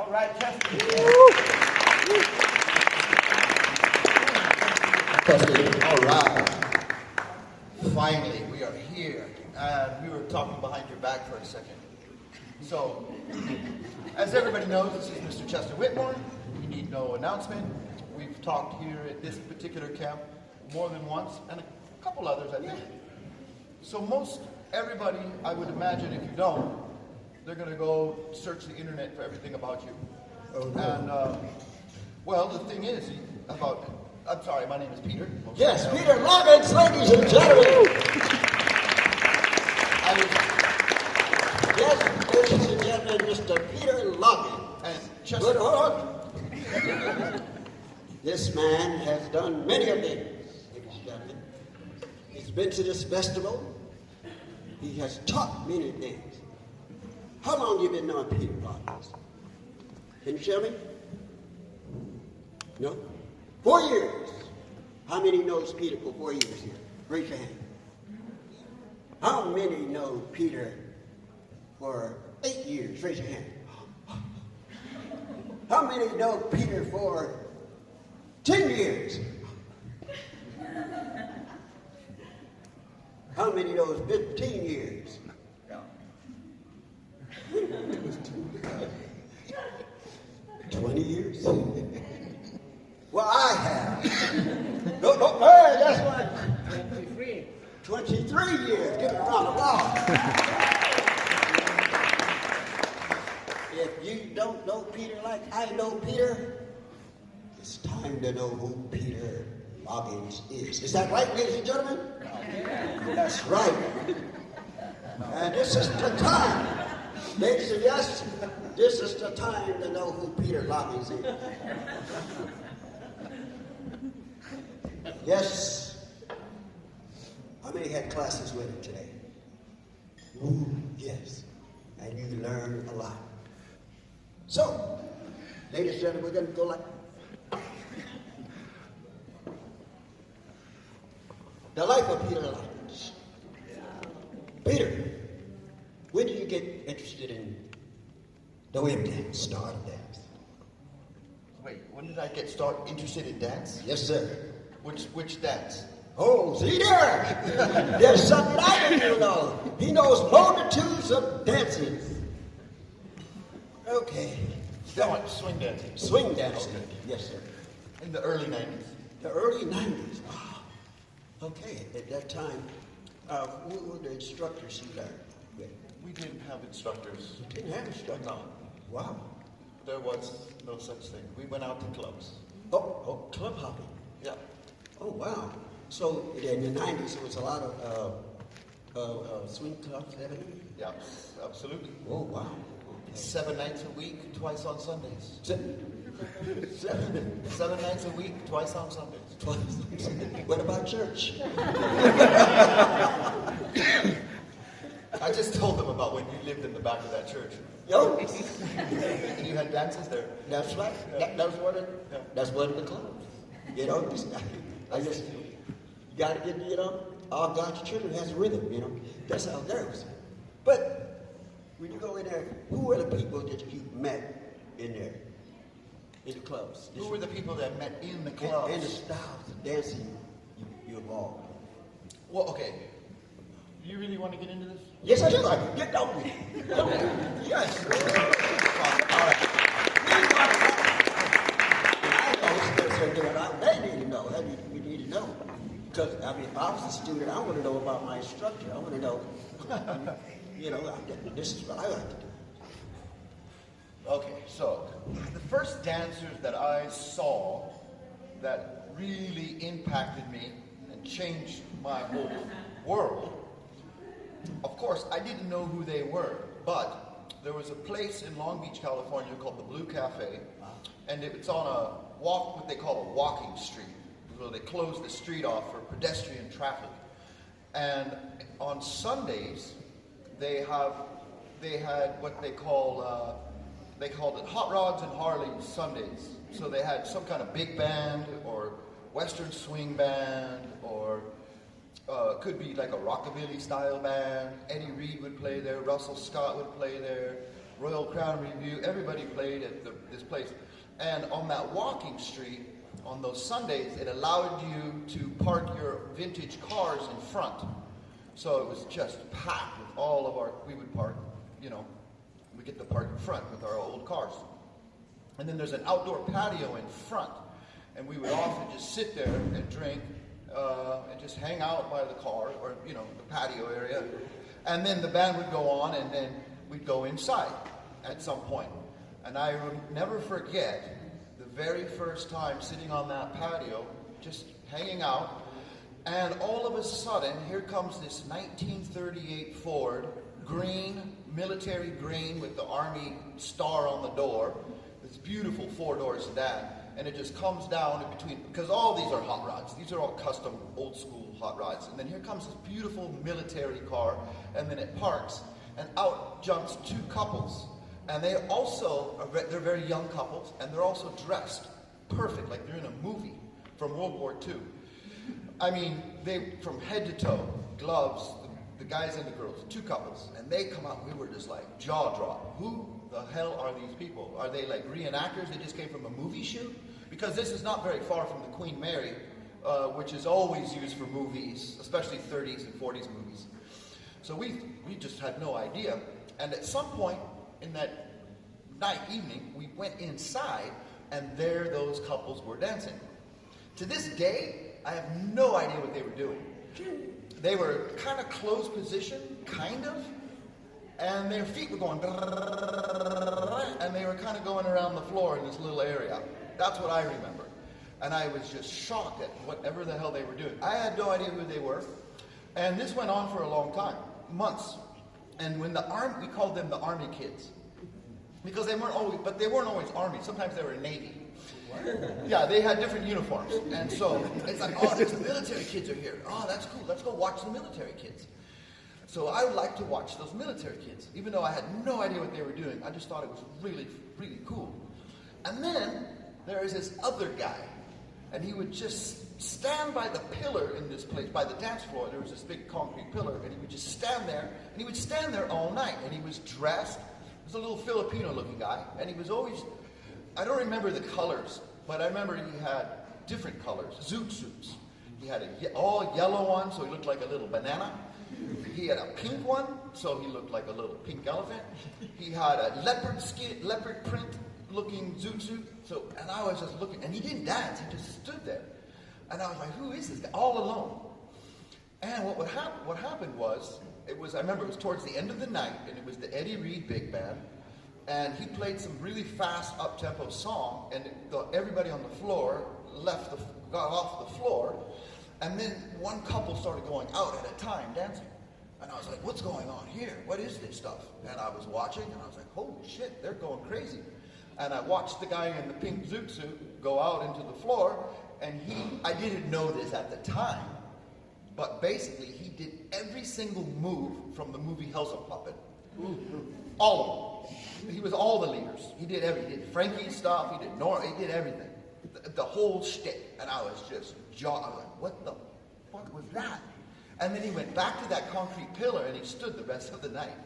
All right, Chester. All right. Finally, we are here. And we were talking behind your back for a second. So, as everybody knows, this is Mr. Chester Whitmore. You need no announcement. We've talked here at this particular camp more than once, and a couple others, I think. So most everybody, I would imagine, if you don't, they're going to go search the internet for everything about you. Oh, no. And, well, the thing is, I'm sorry, my name is Peter. Yes, Peter Loggins, ladies and gentlemen. Yes, ladies and gentlemen, Mr. Peter Loggins. And Chester. Good, hold on. This man has done many of things, ladies and gentlemen. He's been to this festival. He has taught many things. How long have you been knowing Peter Loggins? Can you tell me? No? 4 years. How many knows Peter for 4 years here? Raise your hand. How many know Peter for 8 years? Raise your hand. How many know Peter for 10 years? How many knows 15 years? 20 years? Well, I have. No, hey, that's right. 23 years. Give it a round of applause. If you don't know Peter like I know Peter, it's time to know who Peter Loggins is. Is that right, ladies and gentlemen? That's right. And this is the time. Ladies and yes, this is the time to know who Peter Loggins is. Yes. How many had classes with him today? Ooh, yes. And you learned a lot. So, ladies and gentlemen, we're going to go like the life of Peter Loggins. Peter, when did you get interested in the way of dance, start of dance? Wait, when did I interested in dance? Yes, sir. Which dance? Oh, see there! There's something I didn't know. He knows multitudes of dances. Okay. Swing dancing. Swing dancing. Okay. Yes, sir. In the early 90s. The early 90s. Oh, okay. At that time, who were the instructors you learned with? We didn't have instructors. You didn't have instructors? No. Wow. There was no such thing. We went out to clubs. Oh, club hopping. Yeah. Oh, wow. So in the 90s, there was a lot of swing clubs happening? Yeah, absolutely. Oh, wow. 7 nights a week, twice on Sundays. 7 nights a week, twice on Sundays. Twice. What about church? I just told them about when you lived in the back of that church. Yo. And you had dances there. That's right. Yeah. That's one of the clubs. You know, I just got to get, all God's children has rhythm, That's how it goes. But when you go in there, who were the people that you met in there, in the clubs? Who were the people that met in the clubs? And the styles of dancing you evolved. Well, okay. You really want to get into this? Yes, I do. Get down with it. Yes. All right. They need to know. We need to know. Because, if I was a student, I want to know about my instructor. I want to know, this is what I like to do. Okay, so the first dancers that I saw that really impacted me and changed my whole world, of course, I didn't know who they were, but there was a place in Long Beach, California called the Blue Cafe, and it's on what they call a walking street. So they closed the street off for pedestrian traffic. And on Sundays, they had what they called it Hot Rods and Harleys Sundays. So they had some kind of big band or Western swing band or could be like a rockabilly style band. Eddie Reed would play there, Russell Scott would play there, Royal Crown Review, everybody played at this place. And on that walking street, on those Sundays, it allowed you to park your vintage cars in front. So it was just packed with all of we would park, we get to park in front with our old cars. And then there's an outdoor patio in front. And we would often just sit there and drink and just hang out by the car or, the patio area. And then the band would go on and then we'd go inside at some point. And I will never forget the very first time sitting on that patio, just hanging out. And all of a sudden, here comes this 1938 Ford, military green with the Army star on the door. This beautiful 4-door sedan. And it just comes down in between, because all these are hot rods. These are all custom, old school hot rods. And then here comes this beautiful military car, and then it parks, and out jumps 2 couples. And they're very young couples, and they're also dressed perfect, like they're in a movie from World War II. I mean, they, from head to toe, gloves, the guys and the girls, 2 couples, and they come out, we were just like jaw drop. Who the hell are these people? Are they like reenactors? They just came from a movie shoot? Because this is not very far from the Queen Mary, which is always used for movies, especially 30s and 40s movies. So we just had no idea. And at some point in that evening, we went inside, and there those couples were dancing. To this day, I have no idea what they were doing. They were kind of closed position, kind of, and their feet were going, and they were kind of going around the floor in this little area. That's what I remember. And I was just shocked at whatever the hell they were doing. I had no idea who they were. And this went on for a long time, months. And when we called them the Army kids. Because they weren't always Army. Sometimes they were Navy. Yeah, they had different uniforms. And so it's like, oh, the military kids are here. Oh, that's cool. Let's go watch the military kids. So I would like to watch those military kids. Even though I had no idea what they were doing, I just thought it was really, really cool. And then there is this other guy, and he would just stand by the pillar in this place, by the dance floor. There was this big concrete pillar, and he would just stand there, and he would stand there all night. And he was dressed, he was a little Filipino-looking guy, and he was always, I don't remember the colors, but I remember he had different colors, zoot suits. He had an all yellow one, so he looked like a little banana. He had a pink one, so he looked like a little pink elephant. He had a leopard print looking zoot suit. And I was just looking, and he didn't dance, he just stood there. And I was like, who is this guy? All alone. And what happened was, I remember it was towards the end of the night, and it was the Eddie Reed Big Band, and he played some really fast up-tempo song, and everybody on the floor got off the floor, and then one couple started going out at a time dancing. And I was like, what's going on here? What is this stuff? And I was watching, and I was like, holy shit, they're going crazy. And I watched the guy in the pink zoot suit go out into the floor, and I didn't know this at the time, but basically he did every single move from the movie House of Puppet. All of them. He was all the leaders. He did everything. He did Frankie's stuff, he did Nora, he did everything. The whole shtick. And I was just I was like, what the fuck was that? And then he went back to that concrete pillar and he stood the rest of the night.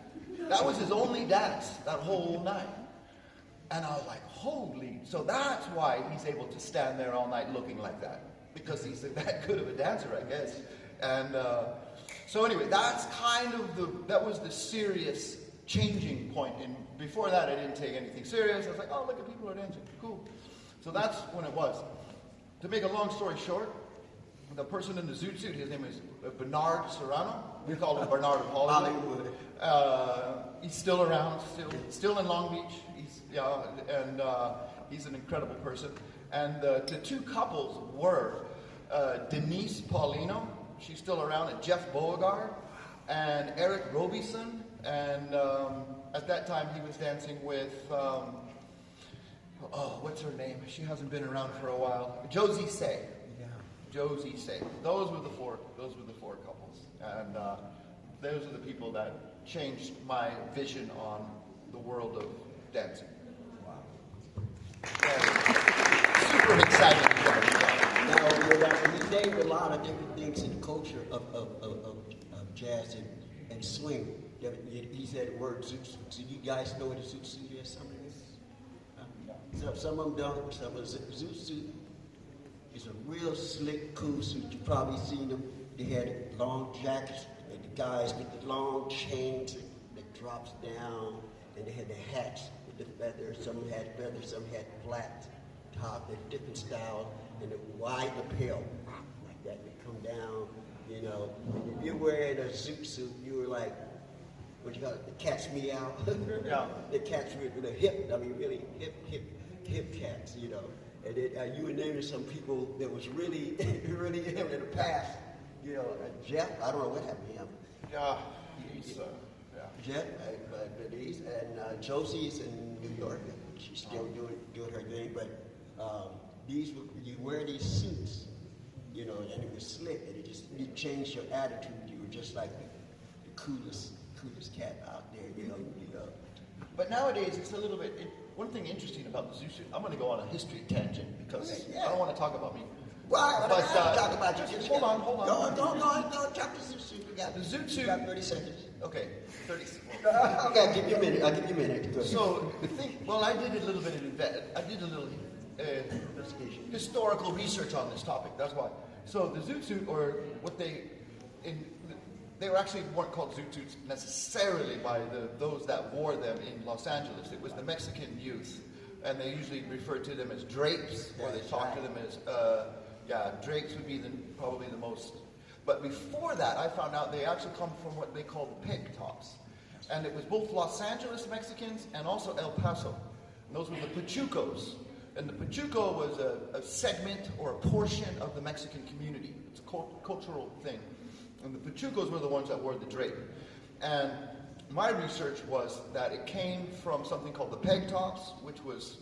That was his only dance that whole night. And I was like, holy. So that's why he's able to stand there all night looking like that. Because he's that good of a dancer, I guess. And so anyway, that's kind of that was the serious changing point. And before that, I didn't take anything serious. I was like, oh, look at people are dancing. Cool. So that's when it was. To make a long story short, the person in the zoot suit, his name is Bernard Serrano. We call him Bernard of Hollywood. He's still around, still in Long Beach. He's an incredible person. And the 2 couples were Denise Paulino, she's still around, and Jeff Beauregard, and Eric Robison. And at that time, he was dancing with, what's her name? She hasn't been around for a while. Josie Say. Josie Say. Those were the four couples, and those are the people that changed my vision on the world of dancing. Wow. Super exciting. Now, you named a lot of different things in the culture of jazz and swing. he said the word zoot suit. So you guys know what a zoot suit is? Some of this? Some of them don't. Some of them zoot suit is a real slick, cool suit. You've probably seen them. They had long jackets, and the guys with the long chains that drops down, and they had the hats with the feathers. Some had feathers, some had flat top, and different styles, and a wide lapel like that. They come down, you know. If you're wearing a zoot suit, you were like, what you call it? The cat's meow. Yeah. The cats with a hip. I mean, really hip cats, you know. And it, you were naming some people that was really, really in the past. You know, Jeff, I don't know what happened to him. Yeah, he's, yeah. Jeff, and Josie's in New York. She's still doing her thing, but these you wear these suits, you know, and it was slick, and you changed your attitude. You were just like the coolest cat out there, you know. But nowadays, it's a little bit. One thing interesting about the zoot suit, I'm going to go on a history tangent because I don't want to talk about me. Why? But talk about you. Hold on. Don't talk the zoot suit. The zoot suit. You got 30 seconds. Okay, 30 seconds. Okay, I'll give you a minute. Go ahead. So the thing, well, I did a little Investigation. historical research on this topic. That's why. So the zoot suit, or what they were actually weren't called zoot suits necessarily by those that wore them in Los Angeles. It was the Mexican youth, and they usually referred to them as drapes, or they talked to them as drapes would be probably the most. But before that, I found out they actually come from what they call the peg tops, and it was both Los Angeles Mexicans and also El Paso. And those were the Pachucos. And the Pachuco was a segment or a portion of the Mexican community. It's a cultural thing. And the Pachucos were the ones that wore the drape. And my research was that it came from something called the peg tops, which was,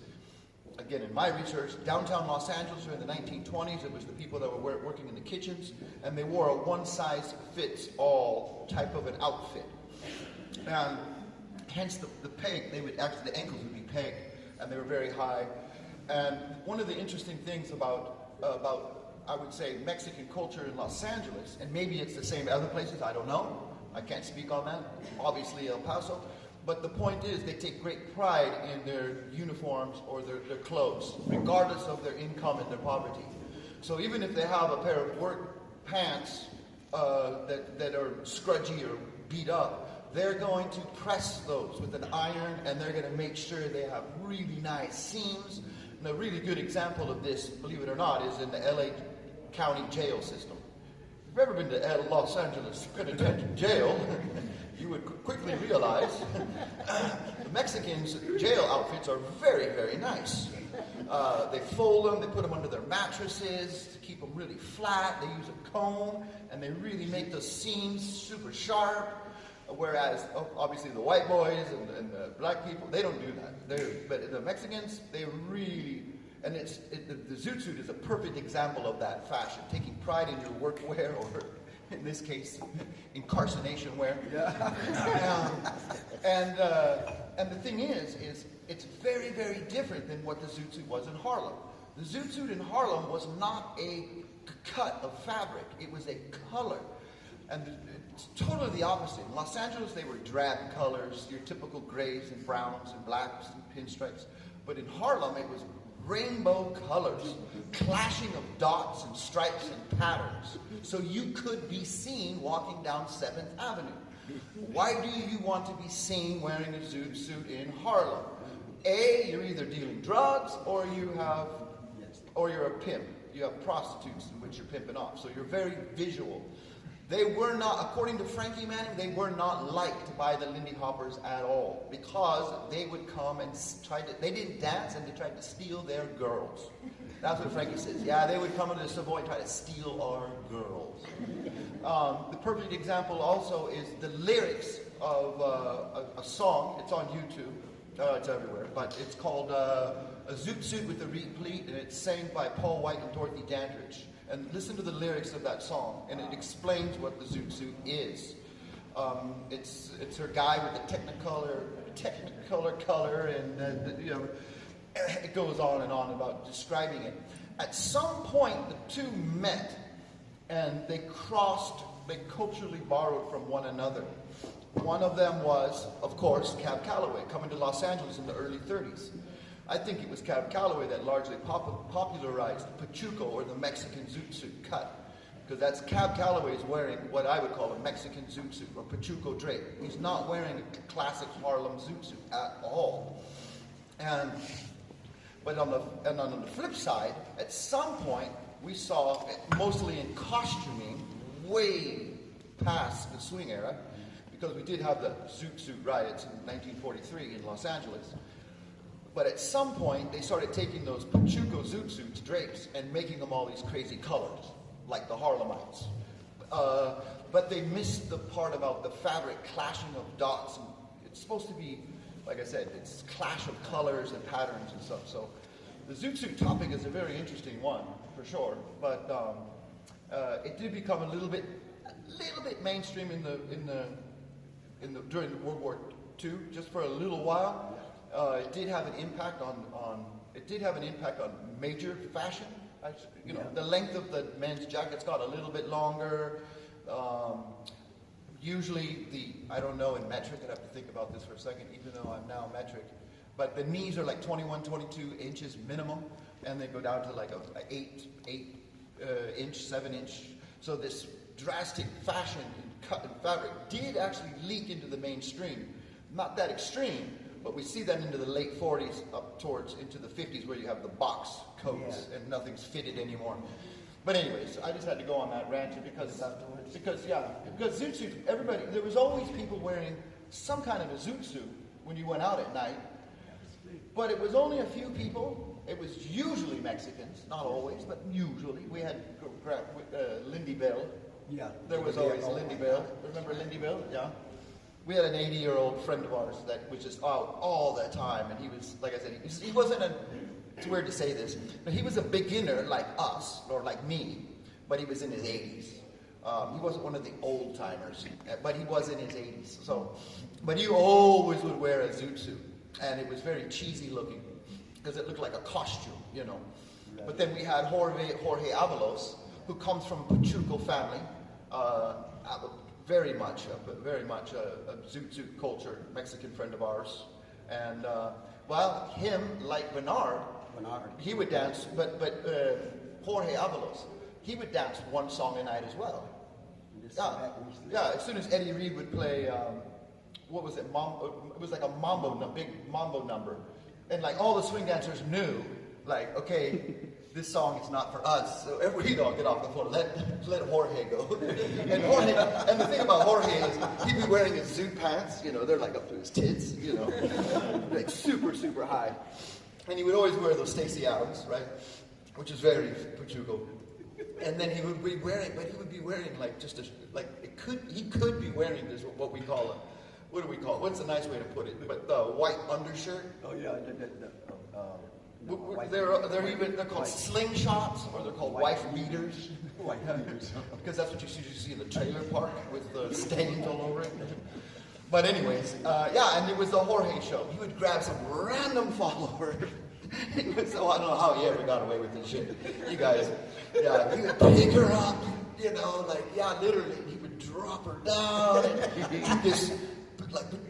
again, in my research, downtown Los Angeles during the 1920s. It was the people that were working in the kitchens, and they wore a one-size-fits-all type of an outfit. And hence the peg, the ankles would be pegged, and they were very high. And one of the interesting things about I would say Mexican culture in Los Angeles, and maybe it's the same other places, I don't know. I can't speak on that. Obviously El Paso. But the point is they take great pride in their uniforms or their clothes, regardless of their income and their poverty. So even if they have a pair of work pants that are scrudgy or beat up, they're going to press those with an iron, and they're going to make sure they have really nice seams. And a really good example of this, believe it or not, is in the LA County jail system. If you've ever been to Los Angeles Penitentiary Jail, you would quickly realize the Mexicans' jail outfits are very, very nice. They fold them, they put them under their mattresses to keep them really flat. They use a comb, and they really make the seams super sharp. Whereas, obviously, the white boys and the black people, they don't do that. But the Mexicans, they really, and the zoot suit is a perfect example of that fashion, taking pride in your workwear, or in this case, incarceration wear. Yeah. And the thing is it's very, very different than what the zoot suit was in Harlem. The zoot suit in Harlem was not a cut of fabric; it was a color. And it's totally the opposite. In Los Angeles, they were drab colors, your typical grays and browns and blacks and pinstripes. But in Harlem, it was rainbow colors, clashing of dots and stripes and patterns. So you could be seen walking down 7th Avenue. Why do you want to be seen wearing a zoot suit in Harlem? A, you're either dealing drugs or you're a pimp. You have prostitutes in which you're pimping off. So you're very visual. They were not, according to Frankie Manning, they were not liked by the Lindy Hoppers at all, because they would come and they didn't dance, and they tried to steal their girls. That's what Frankie says. Yeah, they would come into the Savoy and try to steal our girls. The perfect example also is the lyrics of a song. It's on YouTube. It's everywhere. But it's called A Zoot Suit with a Replete, and it's sang by Paul White and Dorothy Dandridge. And listen to the lyrics of that song, and it explains what the zoot suit is. It's her guy with the technicolor color, and it goes on and on about describing it. At some point, the two met, and they culturally borrowed from one another. One of them was, of course, Cab Calloway, coming to Los Angeles in the early 30s. I think it was Cab Calloway that largely popularized Pachuco, or the Mexican zoot suit cut. Because that's Cab Calloway's wearing what I would call a Mexican zoot suit, or Pachuco drape. He's not wearing a classic Harlem zoot suit at all. But on the flip side, at some point, we saw, mostly in costuming, way past the swing era, because we did have the zoot suit riots in 1943 in Los Angeles. But at some point, they started taking those Pachuco zoot suits, drapes, and making them all these crazy colors, like the Harlemites. But they missed the part about the fabric clashing of dots. And it's supposed to be, like I said, it's clash of colors and patterns and stuff. So the zoot suit topic is a very interesting one, for sure. But it did become a little bit mainstream during World War II, just for a little while. It did have an impact on major fashion. The length of the men's jackets got a little bit longer. Usually I don't know in metric, I'd have to think about this for a second, even though I'm now metric, but the knees are like 21, 22 inches minimum, and they go down to like a 8 inch, 7 inch. So this drastic fashion in cut and fabric did actually leak into the mainstream. Not that extreme, but we see that into the late 40s up into the 50s, where you have the box coats and nothing's fitted anymore. But anyways, I just had to go on that rant because zoot suits, there was always people wearing some kind of a zoot suit when you went out at night, but it was only a few people. It was usually Mexicans, not always, but usually. We had Lindy.Bell. Yeah. There was always Lindy.Bell. Remember Lindy.Bell? Yeah. We had an 80-year-old friend of ours that was just out all the time, and he was, like I said, he wasn't it's weird to say this, but he was a beginner like us, or like me, but he was in his 80s. He wasn't one of the old-timers, but he was in his 80s. But he always would wear a zoot suit, and it was very cheesy looking, because it looked like a costume, you know. But then we had Jorge Avalos, who comes from a Pachuco family, very much a zoot suit culture, Mexican friend of ours. And, him, like Bernard, he would dance, but Jorge Avalos, he would dance one song a night as well. As soon as Eddie Reed would play, what was it, it was like a big mambo number. And like all the swing dancers knew, like, okay, this song is not for us, so we'd all get off the floor. Let Jorge go. And the thing about Jorge is he'd be wearing his zoot pants, you know, they're like up to his tits, you know, like super, super high. And he would always wear those Stacey Adams, right, which is very Pachuco. And then he would be wearing like just he could be wearing this, what we call what do we call it? What's a nice way to put it? But the white undershirt. Oh yeah, they're called slingshots, or they're called wife beaters. White beaters. Because that's what you see in the trailer park with the stains all over it. But anyways, and it was the Jorge show. He would grab some random follower. I don't know how he ever got away with this shit. You guys, he would pick her up, you know, literally. He would drop her down and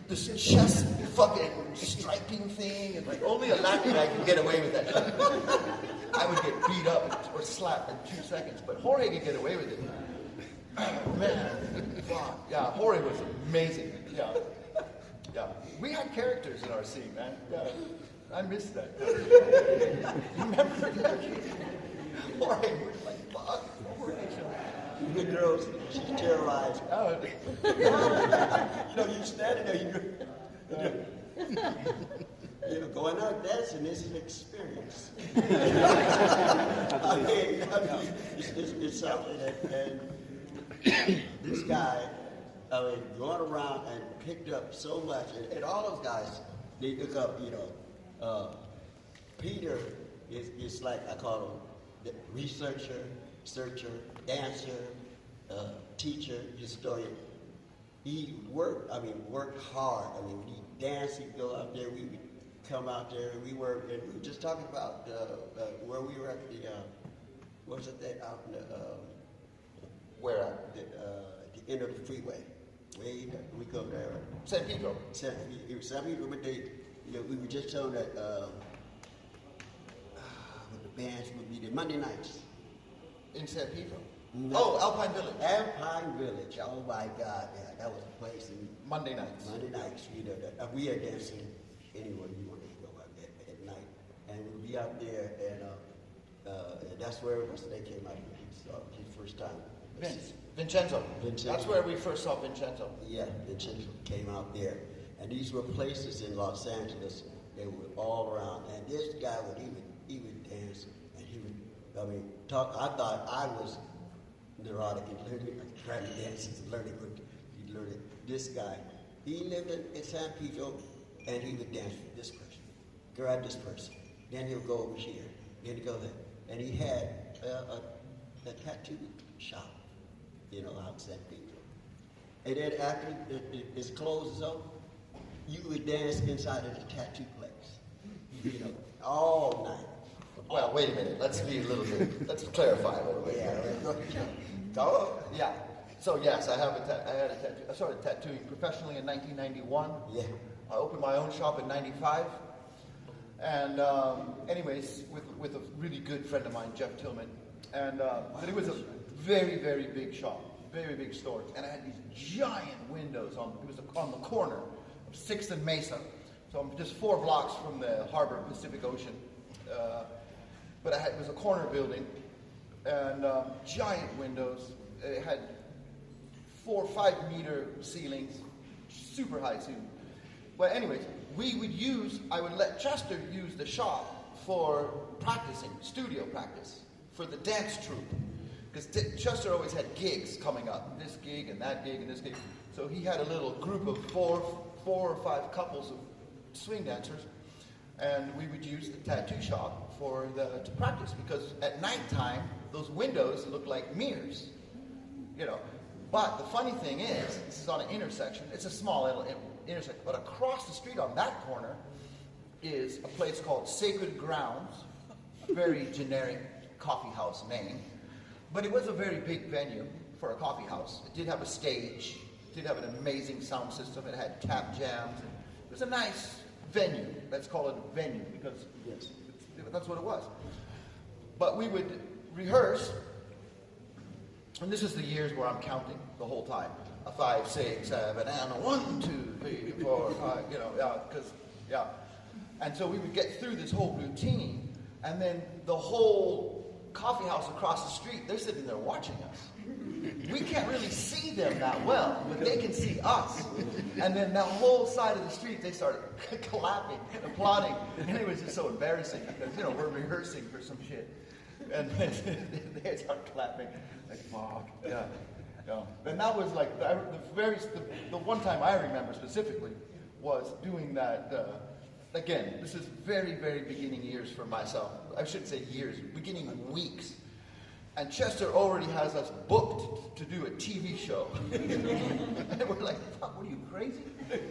this chest fucking striping thing, and like only a Latin guy can get away with that shit. I would get beat up or slapped in 2 seconds, but Jorge could get away with it. Oh, man, fuck. Yeah, Jorge was amazing. Yeah. We had characters in our scene, man. Yeah. I missed that. Remember that? Jorge was like, fuck. The girls, she's terrorized. Oh. You're standing there, going out dancing is an experience. It's something and this guy, going around and picked up so much, and all those guys, they look up, Peter is like, I call him the researcher, searcher, dancer, teacher, historian. He worked hard. When he danced, he'd go out there, we would come out there, and we were just talking about where we were at the, what was it that out in the, where at? The end of the freeway. way back. We go there. San Pedro. It was San Pedro, but we were just told that what the bands would be the Monday nights. In San Pedro? No. Oh, Alpine Village. Alpine Village. Oh my God, yeah, that was a place. Monday nights. Monday nights, we are dancing anywhere you want to go out there at night, and we'll be out there, and that's where they came out his first time. Vincenzo. Vincenzo. That's where we first saw Vincenzo. Yeah, Vincenzo came out there, and these were places in Los Angeles. They were all around, and this guy he would dance, and he would talk. I thought I was neurotic and learning, trying to dance and learning. He learned it. This guy, he lived in San Pedro, and he would dance with this person, grab this person, then he'll go over here, then he'll go there, and he had a tattoo shop, out in San Pedro. And then after his clothes is over, you would dance inside of the tattoo place, all night. Well, wait a minute. Let's clarify a little bit. Yeah. So yes, I had a tattoo. I started tattooing professionally in 1991. Yeah. I opened my own shop in 95. And anyways, with a really good friend of mine, Jeff Tillman. And but it was a very, very big shop, very big store. And I had these giant windows on the corner of 6th and Mesa. So I'm just 4 blocks from the harbor, Pacific Ocean. But it was a corner building, and giant windows. It had 4 or 5 meter ceilings, super high ceiling. Well, anyways, I would let Chester use the shop for practicing, studio practice, for the dance troupe. Because Chester always had gigs coming up, this gig and that gig and this gig. So he had a little group of 4 or 5 couples of swing dancers, and we would use the tattoo shop to practice, because at nighttime those windows look like mirrors, But the funny thing is, this is on an intersection. It's a small little intersection, but across the street on that corner is a place called Sacred Grounds, a very generic coffee house name, but it was a very big venue for a coffee house. It did have a stage, it did have an amazing sound system. It had tap jams. It was a nice venue. Let's call it a venue, because that's what it was. But we would rehearse, and this is the years where I'm counting the whole time. A 5, 6, 7, and a 1, 2, 3, 4, 5, And so we would get through this whole routine, and then the whole coffee house across the street, they're sitting there watching us. We can't really see them that well, but they can see us. And then that whole side of the street, they started clapping, applauding. And it was just so embarrassing, because, we're rehearsing for some shit. And then they start clapping, like, fuck, yeah. And that was like, the one time I remember specifically was doing that, again, this is very, very beginning years for myself. I shouldn't say years, beginning weeks. And Chester already has us booked to do a TV show. And we're like, fuck, what are you, crazy?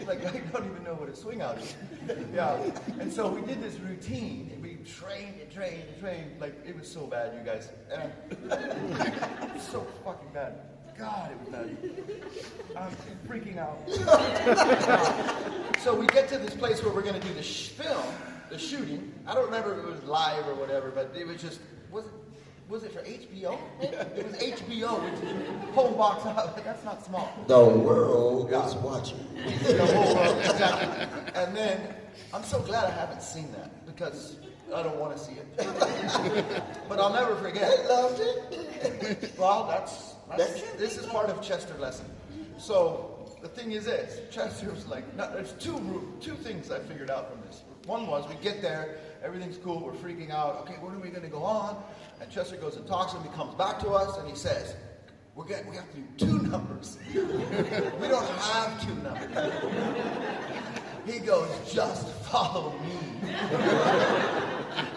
Like, I don't even know what a swing out is. Yeah. And so we did this routine, and we trained. Like, it was so bad, you guys. And it was so fucking bad. God, it was bad. I'm freaking out. So we get to this place where we're going to do the the shooting. I don't remember if it was live or whatever, but it was just, was it for HBO? It was HBO, which is home box office. That's not small. The world is watching. The whole world, exactly. And then, I'm so glad I haven't seen that, because I don't want to see it. But I'll never forget. I loved it. Well, this is part of Chester lesson. So the thing is this: Chester was like, there's two things I figured out from this. One was, we get there, everything's cool, we're freaking out. Okay, when are we going to go on? And Chester goes and talks to him. He comes back to us and he says, we have to do 2 numbers. We don't have 2 numbers. He goes, just follow me.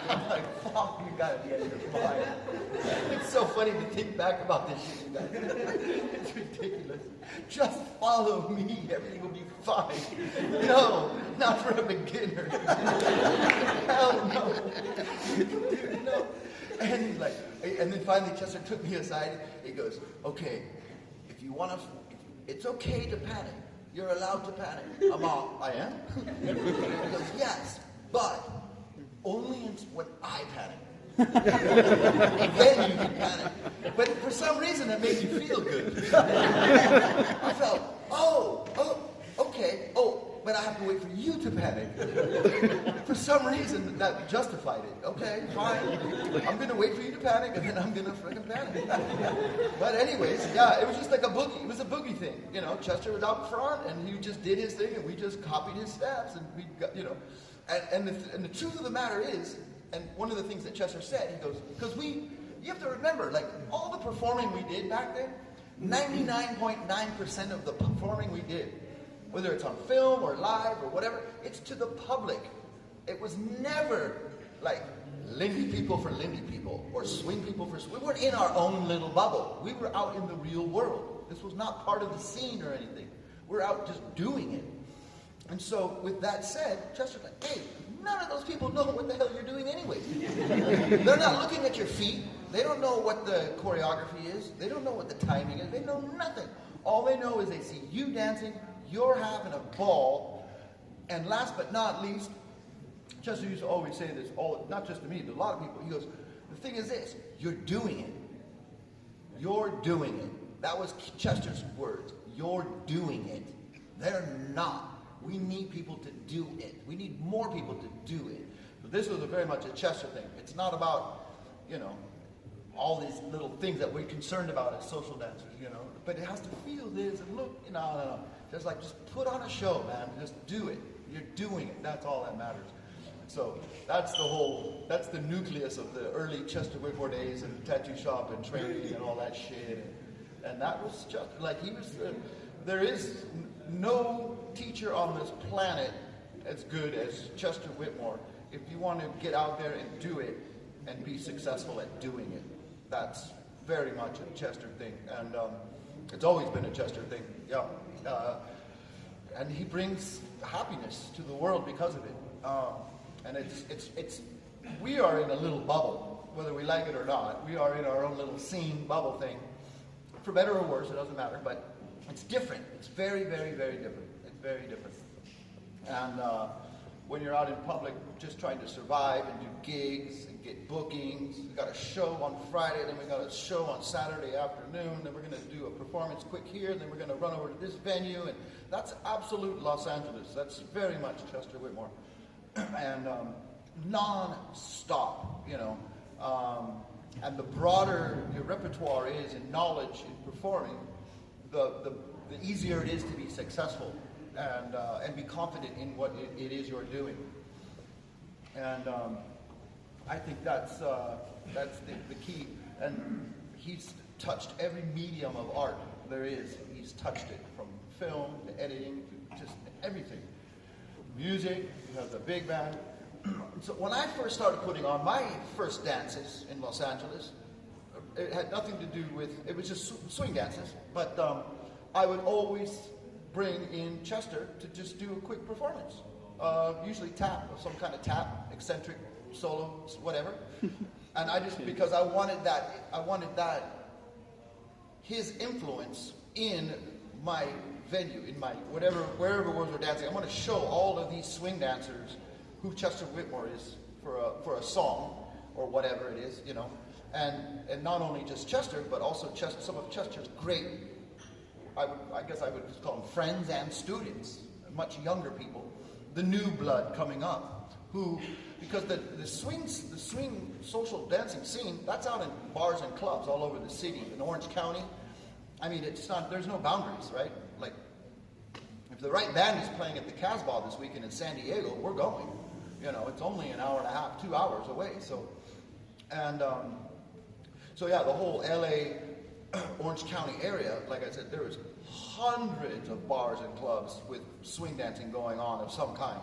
I'm like, fuck, you gotta be out of your mind. It's so funny to think back about this shit, you guys. It's ridiculous. Just follow me, everything will be fine. No, not for a beginner. Hell no. Dude, no. And he's like, and then finally Chester took me aside. He goes, okay, if you want to, it's okay to panic. You're allowed to panic. I'm all, I am? He goes, yes, but only when I panic. Then you can panic. But for some reason, it made you feel good. I felt, okay, but I have to wait for you to panic. For some reason, that justified it. Okay, fine. I'm going to wait for you to panic, and then I'm going to freaking panic. But anyways, yeah, it was just like a boogie. It was a boogie thing. You know, Chester was out front, and he just did his thing, and we just copied his steps, and we got, you know. And the truth of the matter is, and one of the things that Chester said, he goes, because you have to remember, like, all the performing we did back then, 99.9% of the performing we did, whether it's on film or live or whatever, it's to the public. It was never like Lindy people for Lindy people or swing people for swing. We weren't in our own little bubble. We were out in the real world. This was not part of the scene or anything. We're out just doing it. And so with that said, Chester's like, hey, none of those people know what the hell you're doing anyway. They're not looking at your feet. They don't know what the choreography is. They don't know what the timing is. They know nothing. All they know is they see you dancing, you're having a ball, and last but not least, Chester used to always say this, not just to me, but a lot of people. He goes, the thing is this, you're doing it. You're doing it. That was Chester's words. You're doing it. They're not. We need people to do it. We need more people to do it. But this was very much a Chester thing. It's not about, you know, all these little things that we're concerned about as social dancers, you know. But it has to feel this and look, no. Just put on a show, man. Just do it. You're doing it. That's all that matters. So that's the nucleus of the early Chester Whitmore days and tattoo shop and training and all that shit. And that was just, like, he was, there is no teacher on this planet as good as Chester Whitmore. If you want to get out there and do it and be successful at doing it, that's very much a Chester thing. And it's always been a Chester thing. Yeah. And he brings happiness to the world because of it. And we are in a little bubble, whether we like it or not. We are in our own little scene bubble thing. For better or worse, it doesn't matter, but it's different. It's very, very, very different. It's very different. And when you're out in public just trying to survive and do gigs and get bookings, we got a show on Friday, then we got a show on Saturday afternoon, then we're going to do a performance quick here, then we're going to run over to this venue, and that's absolute Los Angeles. That's very much Chester Whitmore. And non-stop, you know. And the broader your repertoire is in knowledge in performing, the easier it is to be successful and be confident in what it is you're doing. And I think that's the key. And he's touched every medium of art there is. He's touched it, from film to editing to just everything. Music, you have the big band. So when I first started putting on my first dances in Los Angeles, it had nothing to do with, it was just swing dances, but I would always bring in Chester to just do a quick performance. Usually tap, or some kind of tap, eccentric, solo, whatever. And I just, because I wanted that, his influence in my venue, in my, wherever it was we're dancing. I want to show all of these swing dancers who Chester Whitmore is for a song, or whatever it is, you know. And not only just Chester, but also some of Chester's great, I guess I would just call them friends and students, much younger people, the new blood coming up, who, because the swing social dancing scene, that's out in bars and clubs all over the city, in Orange County. I mean, it's not, there's no boundaries, right? Like, if the right band is playing at the Casbah this weekend in San Diego, we're going. You know, it's only an hour and a half, 2 hours away. So, and so yeah, the whole LA, Orange County area, like I said, there was hundreds of bars and clubs with swing dancing going on of some kind.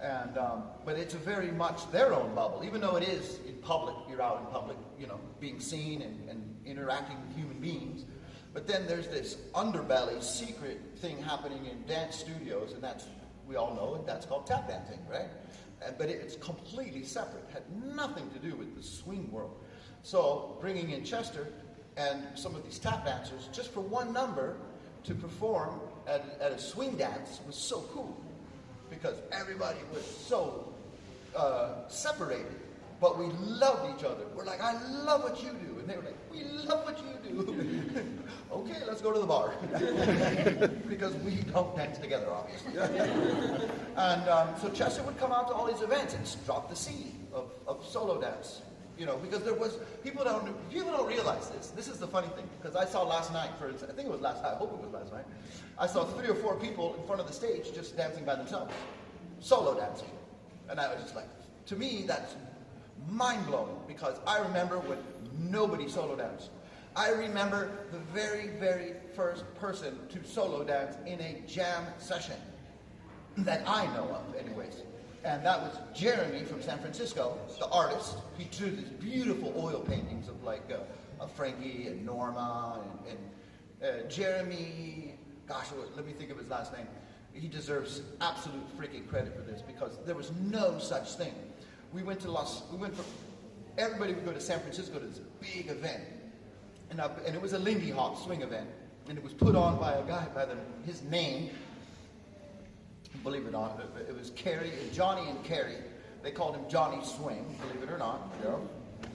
And but it's a very much their own bubble, even though it is in public. You're out in public, you know, being seen and interacting with human beings. But then there's this underbelly, secret thing happening in dance studios, and that's, we all know it, that's called tap dancing, right? But it's completely separate, had nothing to do with the swing world. So bringing in Chester and some of these tap dancers, just for one number, to perform at a swing dance was so cool because everybody was so separated, but we loved each other. We're like, I love what you do. And they were like, we love what you do. Okay, let's go to the bar. Because we don't dance together, obviously. And so Chester would come out to all these events and drop the seed of solo dance. You know, because there was, people don't realize this. This is the funny thing, because I saw last night, I think it was last night, I hope it was last night, I saw 3 or 4 people in front of the stage just dancing by themselves. Solo dancing. And I was just like, to me, that's mind-blowing, because I remember when nobody solo danced. I remember the very, very first person to solo dance in a jam session that I know of, anyways. And that was Jeremy from San Francisco, the artist. He drew these beautiful oil paintings of like Frankie and Norma and Jeremy. Gosh, let me think of his last name. He deserves absolute freaking credit for this because there was no such thing. Everybody would go to San Francisco to this big event, and it was a Lindyhop swing event, and it was put on by a guy by his name. Believe it or not, it was Johnny and Kerry. They called him Johnny Swing, believe it or not. You know,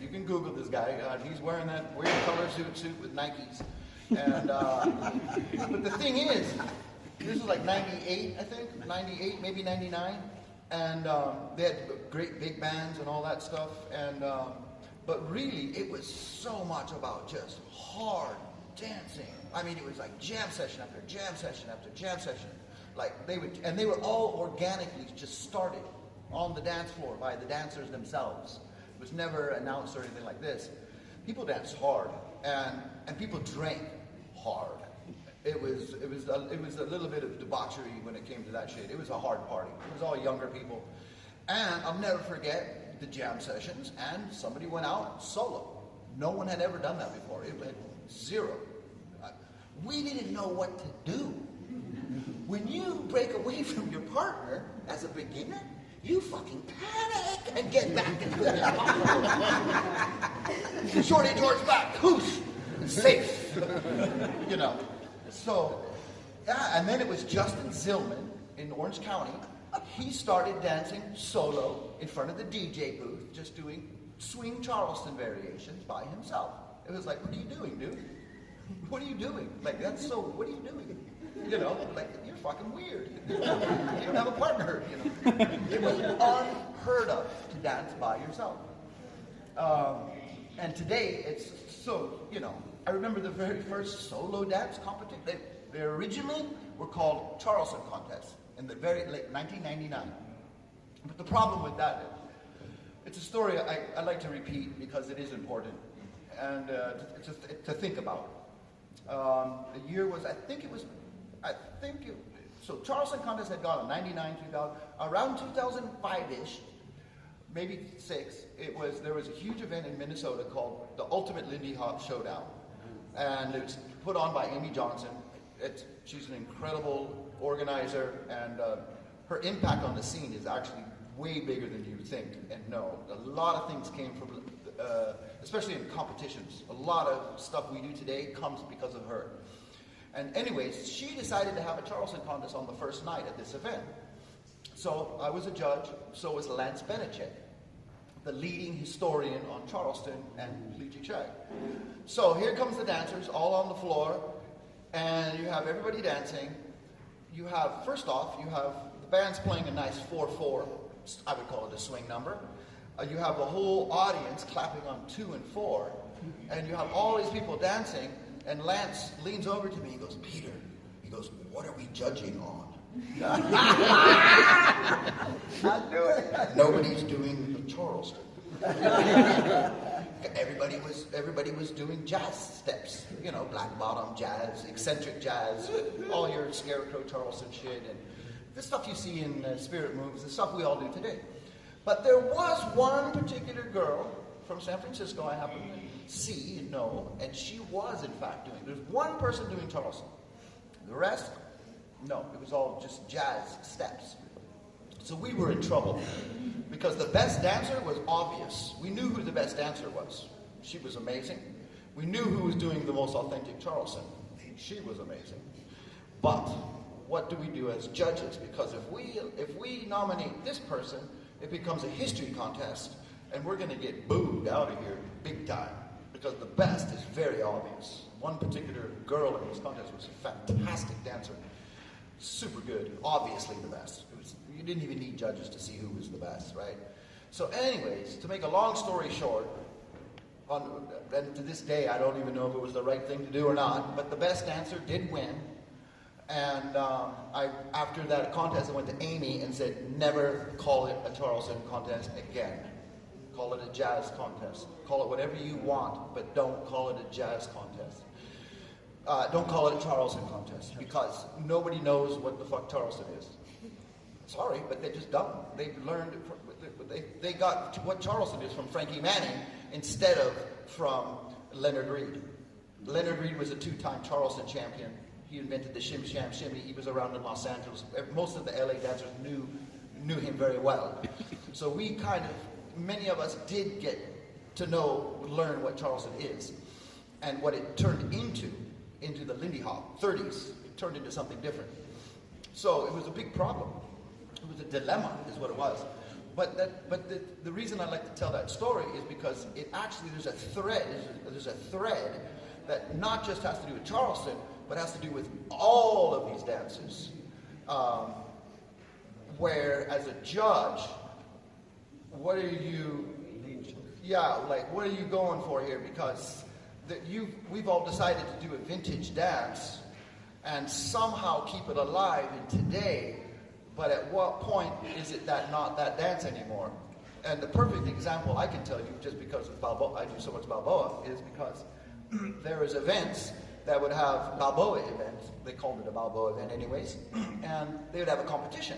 you can Google this guy. He's wearing that weird color suit with Nikes. And but the thing is, this was like 98, I think, 98, maybe 99. And they had great big bands and all that stuff. And but really, it was so much about just hard dancing. I mean, it was like jam session after jam session after jam session. Like they were all organically just started on the dance floor by the dancers themselves. It was never announced or anything like this. People danced hard, and people drank hard. It was a little bit of debauchery when it came to that shit. It was a hard party. It was all younger people, and I'll never forget the jam sessions. And somebody went out solo. No one had ever done that before. It had zero. We didn't know what to do. When you break away from your partner as a beginner, you fucking panic and get back into it. Shorty George back, whoosh, safe. You know. So, yeah, and then it was Justin Zillman in Orange County. He started dancing solo in front of the DJ booth, just doing swing Charleston variations by himself. It was like, what are you doing, dude? What are you doing? Like, what are you doing? You know, like, you're fucking weird. You don't have a partner, you know. It was unheard of to dance by yourself. And today, it's so, you know, I remember the very first solo dance competition. They originally were called Charleston contests in the very late 1999. But the problem with that, it's a story I like to repeat because it is important and to think about. The year was, so Charleston contest had gone in 99, 2000, around 2005-ish, maybe 6, there was a huge event in Minnesota called the Ultimate Lindyhop Showdown. And it was put on by Amy Johnson. She's an incredible organizer, and her impact on the scene is actually way bigger than you would think and know. A lot of things came from, especially in competitions. A lot of stuff we do today comes because of her. And anyways, she decided to have a Charleston contest on the first night at this event. So I was a judge, so was Lance Benechek, the leading historian on Charleston and Legion Shag. So here comes the dancers all on the floor, and you have everybody dancing. First off, you have the band's playing a nice 4/4, I would call it a swing number. You have the whole audience clapping on 2 and 4, and you have all these people dancing, and Lance leans over to me and goes, Peter, he goes, what are we judging on? I knew it. Nobody's doing the Charleston. Everybody was doing jazz steps, you know, black bottom jazz, eccentric jazz, all your Scarecrow Charleston shit, and the stuff you see in Spirit Moves, the stuff we all do today. But there was one particular girl from San Francisco I happen to see and know, and she was in fact doing. There's one person doing Charleston. The rest, no, it was all just jazz steps. So we were in trouble because the best dancer was obvious. We knew who the best dancer was. She was amazing. We knew who was doing the most authentic Charleston. She was amazing. But what do we do as judges? Because if we nominate this person, it becomes a history contest, and we're going to get booed out of here big time, because the best is very obvious. One particular girl in this contest was a fantastic dancer, super good, obviously the best. You didn't even need judges to see who was the best, right? So anyways, to make a long story short, and to this day I don't even know if it was the right thing to do or not, but the best dancer did win. And after that contest, I went to Amy and said, never call it a Charleston contest again. Call it a jazz contest. Call it whatever you want, but don't call it a jazz contest. Don't call it a Charleston contest, because nobody knows what the fuck Charleston is. Sorry, but they just don't. They've learned, they got what Charleston is from Frankie Manning instead of from Leonard Reed. Leonard Reed was a 2-time Charleston champion. He invented the shim sham shimmy. He was around in Los Angeles. Most of the LA dancers knew him very well. So we many of us did get to learn what Charleston is, and what it turned into the Lindyhop 30s. It turned into something different. So it was a big problem. It was a dilemma, is what it was. But the reason I like to tell that story is because there's a thread that not just has to do with Charleston, but has to do with all of these dancers. Where as a judge, what are you going for here? Because we've all decided to do a vintage dance and somehow keep it alive in today, but at what point is it not that dance anymore? And the perfect example I can tell you, just because of Balboa, I do so much Balboa, is because there was events that would have Balboa events. They called it a Balboa event anyways, and they would have a competition.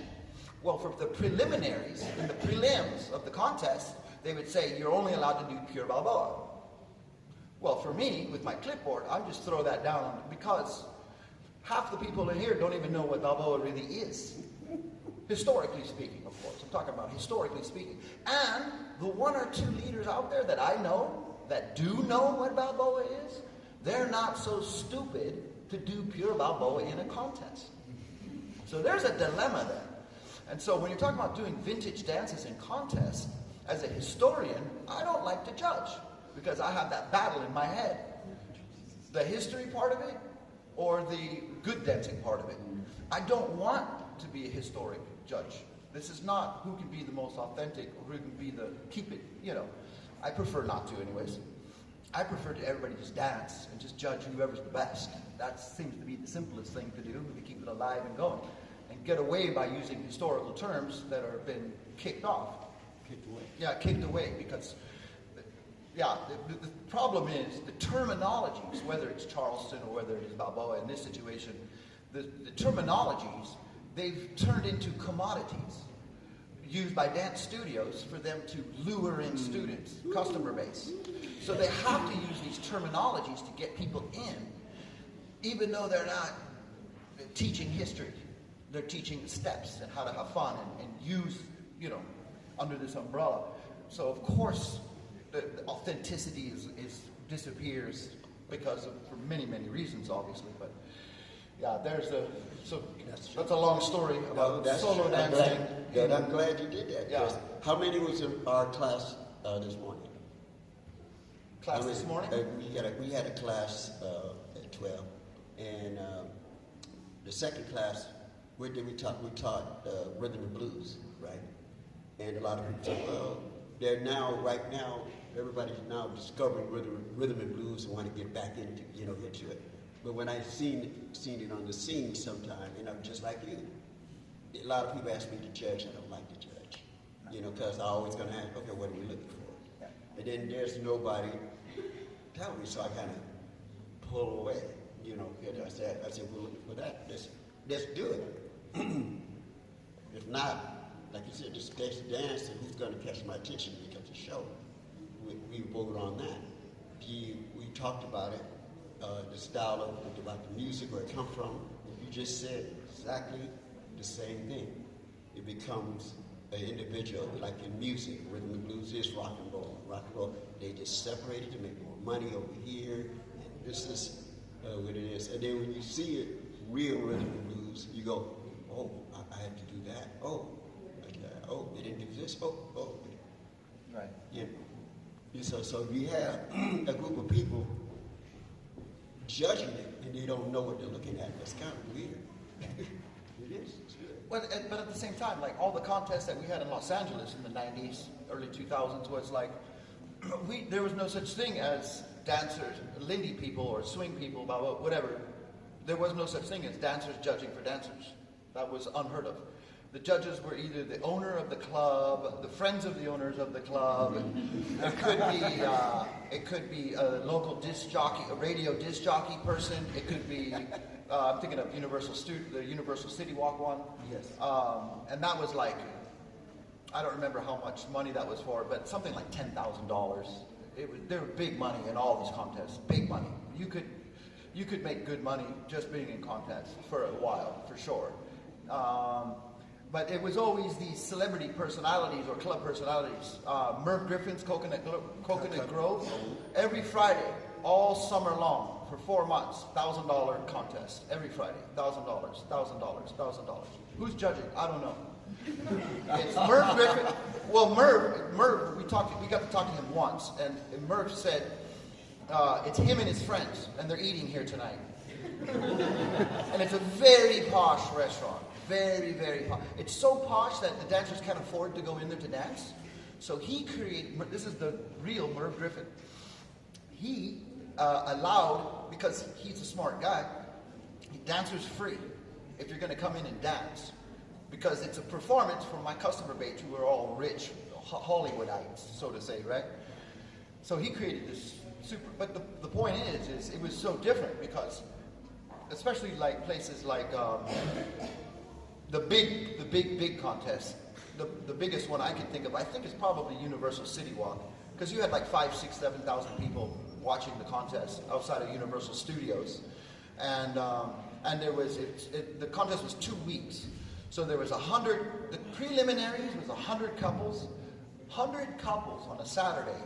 Well, for the preliminaries, in the prelims of the contest, they would say, you're only allowed to do pure Balboa. Well, for me, with my clipboard, I just throw that down, because half the people in here don't even know what Balboa really is. Historically speaking, of course. I'm talking about historically speaking. And the 1 or 2 leaders out there that I know, that do know what Balboa is, they're not so stupid to do pure Balboa in a contest. So there's a dilemma there. And so when you're talking about doing vintage dances in contests, as a historian, I don't like to judge, because I have that battle in my head. The history part of it, or the good dancing part of it. I don't want to be a historic judge. This is not who can be the most authentic, or who can be keep it, I prefer not to anyways. I prefer to everybody just dance and just judge whoever's the best. That seems to be the simplest thing to do, to keep it alive and going. And get away by using historical terms that are been kicked off. Kicked away. Yeah, kicked away, because the problem is the terminologies, whether it's Charleston or whether it is Balboa in this situation, the terminologies, they've turned into commodities used by dance studios for them to lure in students, customer base. So they have to use these terminologies to get people in, even though they're not teaching history. They're teaching the steps and how to have fun and use, under this umbrella. So of course, the authenticity disappears for many, many reasons, obviously. But yeah, that's a long story about solo dancing. I'm glad you did that. Yeah. How many was in our class this morning? This morning? We had a class at 12, and the second class, what did we taught? We taught rhythm and blues, right? And a lot of people say, well, right now, everybody's now discovering rhythm and blues and want to get back into it. But when I've seen it on the scene sometime, just like you, a lot of people ask me to judge. I don't like to judge, because I'm always going to ask, okay, what are we looking for? Yeah. And then there's nobody telling me, so I kind of pull away, I said, we're looking for that. Let's do it. If not, like you said, just dance, and who's going to catch my attention becomes a show. We vote on that. We talked about it, the style about the music, where it come from. You just said exactly the same thing. It becomes an individual, like in music, rhythm and blues is rock and roll. Rock and roll, they just separate it to make more money over here, and this is what it is. And then when you see it real rhythm and blues, you go, oh, I had to do that. Oh, they didn't do this. Oh. Right. So you have a group of people judging it, and they don't know what they're looking at. That's kind of weird. It is. It's weird. But at the same time, like all the contests that we had in Los Angeles in the 90s, early 2000s was like, there was no such thing as dancers, Lindy people or swing people, blah, blah, whatever. There was no such thing as dancers judging for dancers. That was unheard of. The judges were either the owner of the club, the friends of the owners of the club. It could be a local disc jockey, a radio disc jockey person. It could be, I'm thinking of the Universal City Walk one. Yes. And that was like, I don't remember how much money that was for, but something like $10,000. There were big money in all these contests, big money. You could make good money just being in contests for a while, for sure. But it was always these celebrity personalities or club personalities. Merv Griffin's Coconut Grove, every Friday, all summer long, for 4 months, $1,000 contest. Every Friday, $1,000, $1,000. Who's judging? I don't know. It's Merv Griffin. Well, Merv, we got to talk to him once, and Merv said, it's him and his friends, and they're eating here tonight. And it's a very posh restaurant. Very, very posh. It's so posh that the dancers can't afford to go in there to dance. So he created, this is the real Merv Griffin. He allowed, because he's a smart guy, dancers free if you're going to come in and dance. Because it's a performance for my customer base who are all rich Hollywoodites, so to say, right? So he created this super, but the point is it was so different because, especially like places like the big contest, the biggest one I can think of, I think is probably Universal City Walk, because you had like 5,000, 6,000, 7,000 people watching the contest outside of Universal Studios, and there was the contest was 2 weeks, so there was 100. The preliminaries was 100 couples on a Saturday.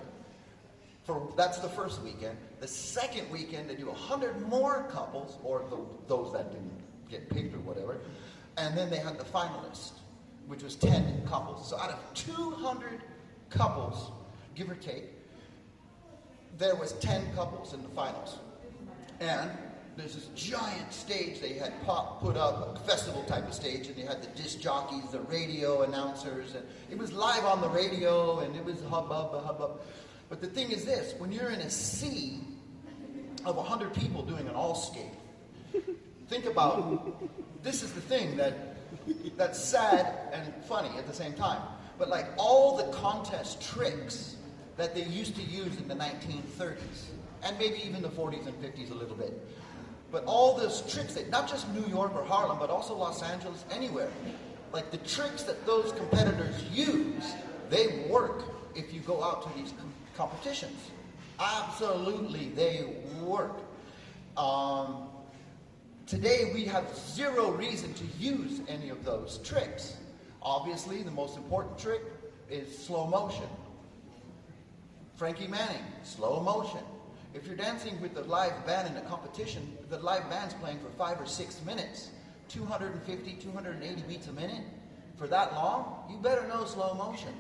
That's the first weekend. The second weekend they do 100 more couples, or those that didn't get picked or whatever. And then they had the finalist, which was 10 couples. So out of 200 couples, give or take, there was 10 couples in the finals. And there's this giant stage they had put up, a festival type of stage, and they had the disc jockeys, the radio announcers, and it was live on the radio, and it was hubbub. But the thing is this, when you're in a sea of 100 people doing an all-skate, think about, this is the thing that's sad and funny at the same time. But like all the contest tricks that they used to use in the 1930s, and maybe even the 40s and 50s a little bit, but all those tricks that, not just New York or Harlem, but also Los Angeles, anywhere, like the tricks that those competitors use, they work if you go out to these competitions. Absolutely, they work. Today we have zero reason to use any of those tricks. Obviously, the most important trick is slow motion. Frankie Manning, slow motion. If you're dancing with a live band in a competition, the live band's playing for 5 or 6 minutes, 250, 280 beats a minute. For that long, you better know slow motion,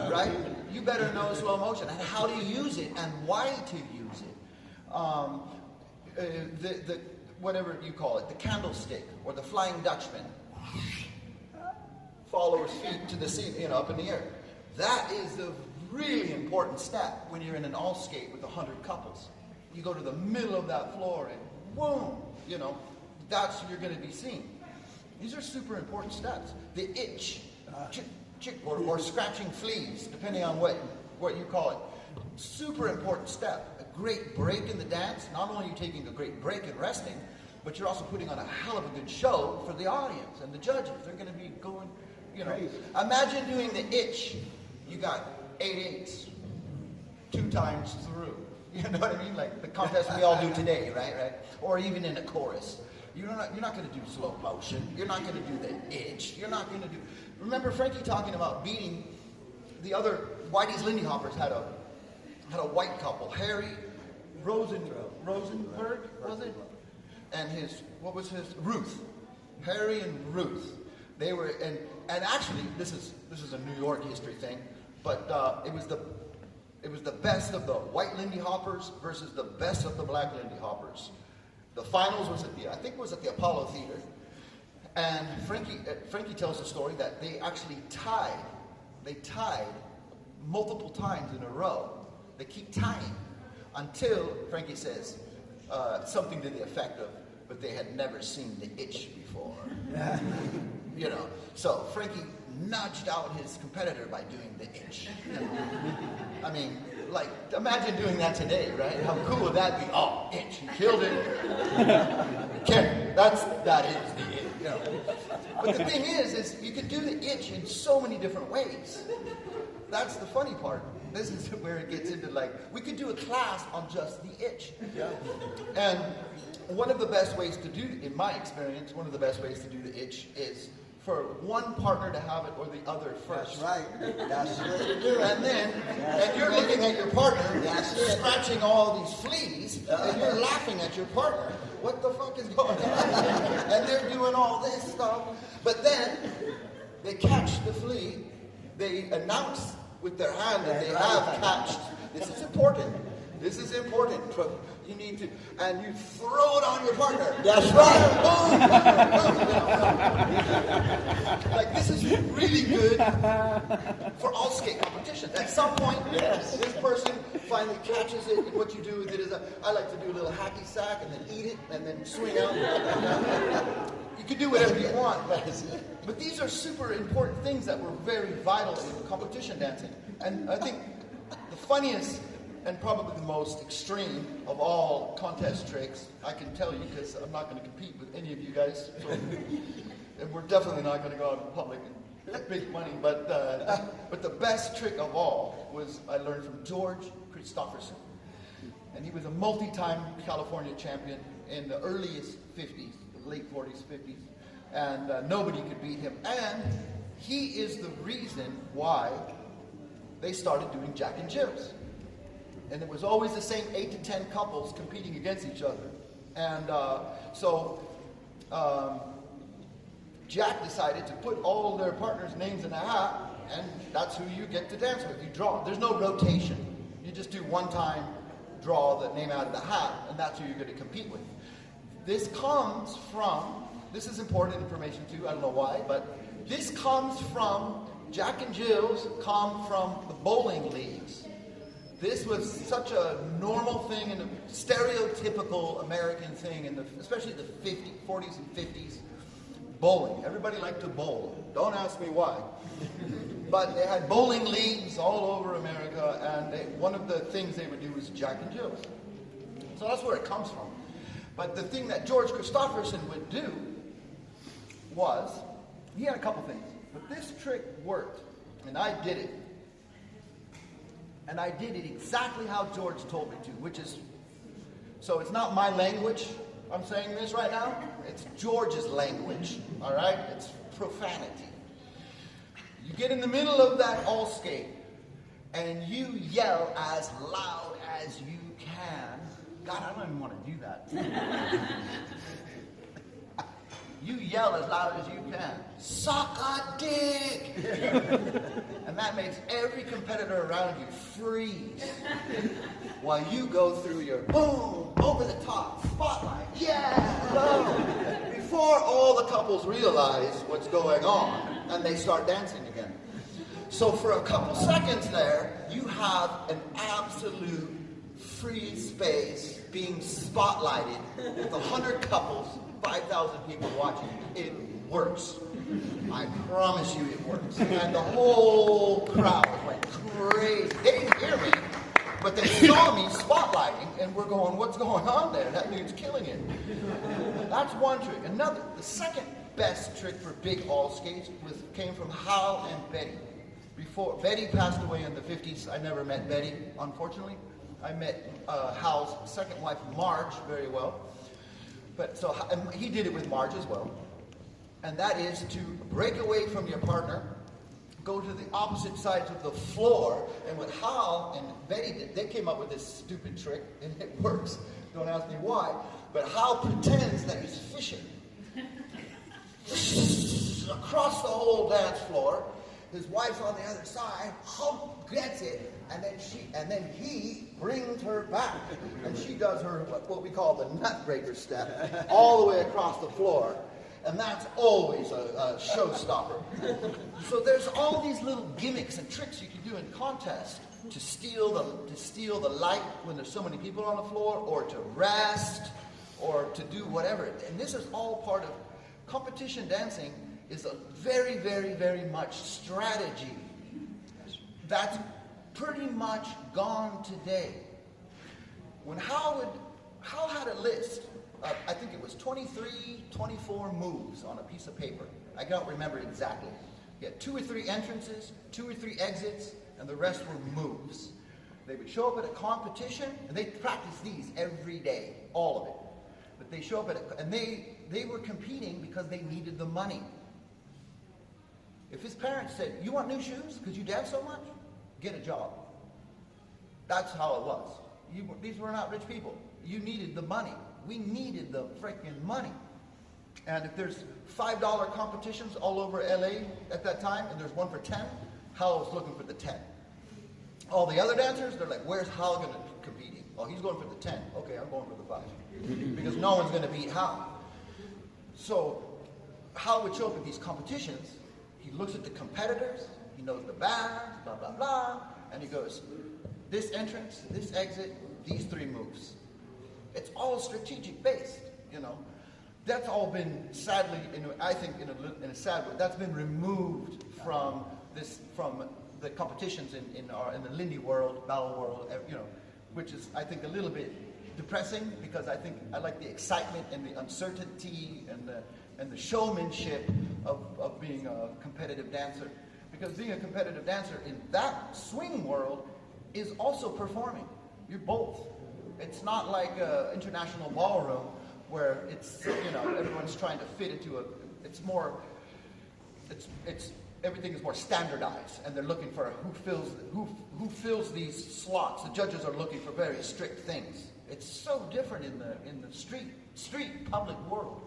right? You better know slow motion and how to use it and why to use it. Whatever you call it, the candlestick or the Flying Dutchman. Followers' feet to the ceiling, up in the air. That is the really important step when you're in an all-skate with 100 couples. You go to the middle of that floor and boom, that's you're going to be seen. These are super important steps. The itch, or scratching fleas, depending on what you call it. Super important step. A great break in the dance. Not only are you taking a great break and resting, but you're also putting on a hell of a good show for the audience and the judges. They're going to be going, Imagine doing the itch. You got 8/8, 2 times through. You know what I mean? Like the contest we all do today, right? Or even in a chorus. You're not going to do slow motion. You're not going to do the itch. You're not going to do. Remember Frankie talking about beating the other Whitey's Lindy Hoppers had a white couple, Harry Rosenberg, was it? and Ruth. Harry and Ruth. They were, and actually, this is a New York history thing, but it was the best of the white Lindy Hoppers versus the best of the black Lindy Hoppers. The finals was I think it was at the Apollo Theater, and Frankie tells the story that they actually tied. They tied multiple times in a row. They keep tying until Frankie says something to the effect of, "But they had never seen the itch before." You know, so Frankie nudged out his competitor by doing the itch. I mean, like, imagine doing that today, right? How cool would that be? Oh, itch, he killed it. Okay, that is the itch. You know. But the thing is you can do the itch in so many different ways. That's the funny part. This is where it gets into, like, we could do a class on just the itch. Yeah. And one of the best ways to do, in my experience, one of the best ways to do the itch is for one partner to have it or the other first. That's right. That's the way to do it. And then, and you're looking at your partner, scratching all these fleas, and you're laughing at your partner. What the fuck is going on? And they're doing all this stuff. But then, they catch the flea, they announce with their hand that they have catched. This is important. This is important. You need to, and you throw it on your partner. That's right. Boom. Like, this is really good for all skate competitions. At some point, this person finally catches it, and what you do with it is, I like to do a little hacky sack and then eat it and then swing out. You can do whatever you want, but these are super important things that were very vital in competition dancing. And I think the funniest and probably the most extreme of all contest tricks, I can tell you, because I'm not going to compete with any of you guys, so, and we're definitely not going to go out in public and get big money, but the best trick of all was I learned from George Christopherson. And he was a multi-time California champion in the earliest 50s, the late 40s, 50s, and nobody could beat him. And he is the reason why they started doing Jack and Jills. And it was always the same 8 to 10 couples competing against each other. And so Jack decided to put all their partners' names in a hat, and that's who you get to dance with. You draw. There's no rotation. You just do one time, draw the name out of the hat, and that's who you're going to compete with. This comes from, this is important information too, I don't know why, but this comes from, Jack and Jills come from the bowling leagues. This was such a normal thing and a stereotypical American thing, especially the 40s and 50s. Bowling. Everybody liked to bowl. Don't ask me why. But they had bowling leagues all over America, and one of the things they would do was Jack and Jills. So that's where it comes from. But the thing that George Christopherson would do was, he had a couple things, but this trick worked, and I did it. And I did it exactly how George told me to, which is, so it's not my language, I'm saying this right now, it's George's language, all right? It's profanity. You get in the middle of that all skate, and you yell as loud as you can. God, I don't even want to do that. You yell as loud as you can. Suck a dick! And that makes every competitor around you freeze. While you go through your boom, over the top, spotlight, yeah, boom. Before all the couples realize what's going on, and they start dancing again. So for a couple seconds there, you have an absolute free space being spotlighted with 100 couples, 5,000 people watching. It works. I promise you it works. And the whole crowd went crazy. They didn't hear me, but they saw me spotlighting, and we're going, what's going on there? That dude's killing it. That's one trick. The second best trick for big all skates came from Hal and Betty. Before Betty passed away in the 50s, I never met Betty, unfortunately. I met Hal's second wife, Marge, very well. But so he did it with Marge as well. And that is to break away from your partner, go to the opposite sides of the floor. And what Hal and Betty did, they came up with this stupid trick, and it works. Don't ask me why. But Hal pretends that he's fishing. Across the whole dance floor. His wife's on the other side. Hulk gets it, and then he brings her back, and she does her what we call the nutbreaker step all the way across the floor, and that's always a showstopper. So there's all these little gimmicks and tricks you can do in contest to steal the light when there's so many people on the floor, or to rest, or to do whatever. And this is all part of competition dancing. Is a very, very, very much strategy that's pretty much gone today. When Hal had a list of, I think it was 23, 24 moves on a piece of paper. I don't remember exactly. He had 2 or 3 entrances, 2 or 3 exits, and the rest were moves. They would show up at a competition, and they practice these every day, all of it. But they show up and they were competing because they needed the money. If his parents said, "You want new shoes because you dance so much? Get a job." That's how it was. These were not rich people. You needed the money. We needed the freaking money. And if there's $5 competitions all over LA at that time, and there's one for 10, Hal was looking for the 10. All the other dancers, they're like, "Where's Hal going to be competing?" "Oh, he's going for the 10. Okay, I'm going for the 5. Because no one's going to beat Hal. So Hal would show up at these competitions. He looks at the competitors, he knows the bands, blah, blah, blah, and he goes, "This entrance, this exit, these 3 moves." It's all strategic based, you know. That's all been, sadly, I think in a sad way, that's been removed from the competitions in the Lindy world, battle world, you know, which is, I think, a little bit depressing, because I think I like the excitement and the uncertainty and the showmanship of being a competitive dancer. Because being a competitive dancer in that swing world is also performing. You're both. It's not like an international ballroom where it's, you know, everyone's trying to fit into everything is more standardized, and they're looking for who fills these slots. The judges are looking for very strict things. It's so different in the street public world.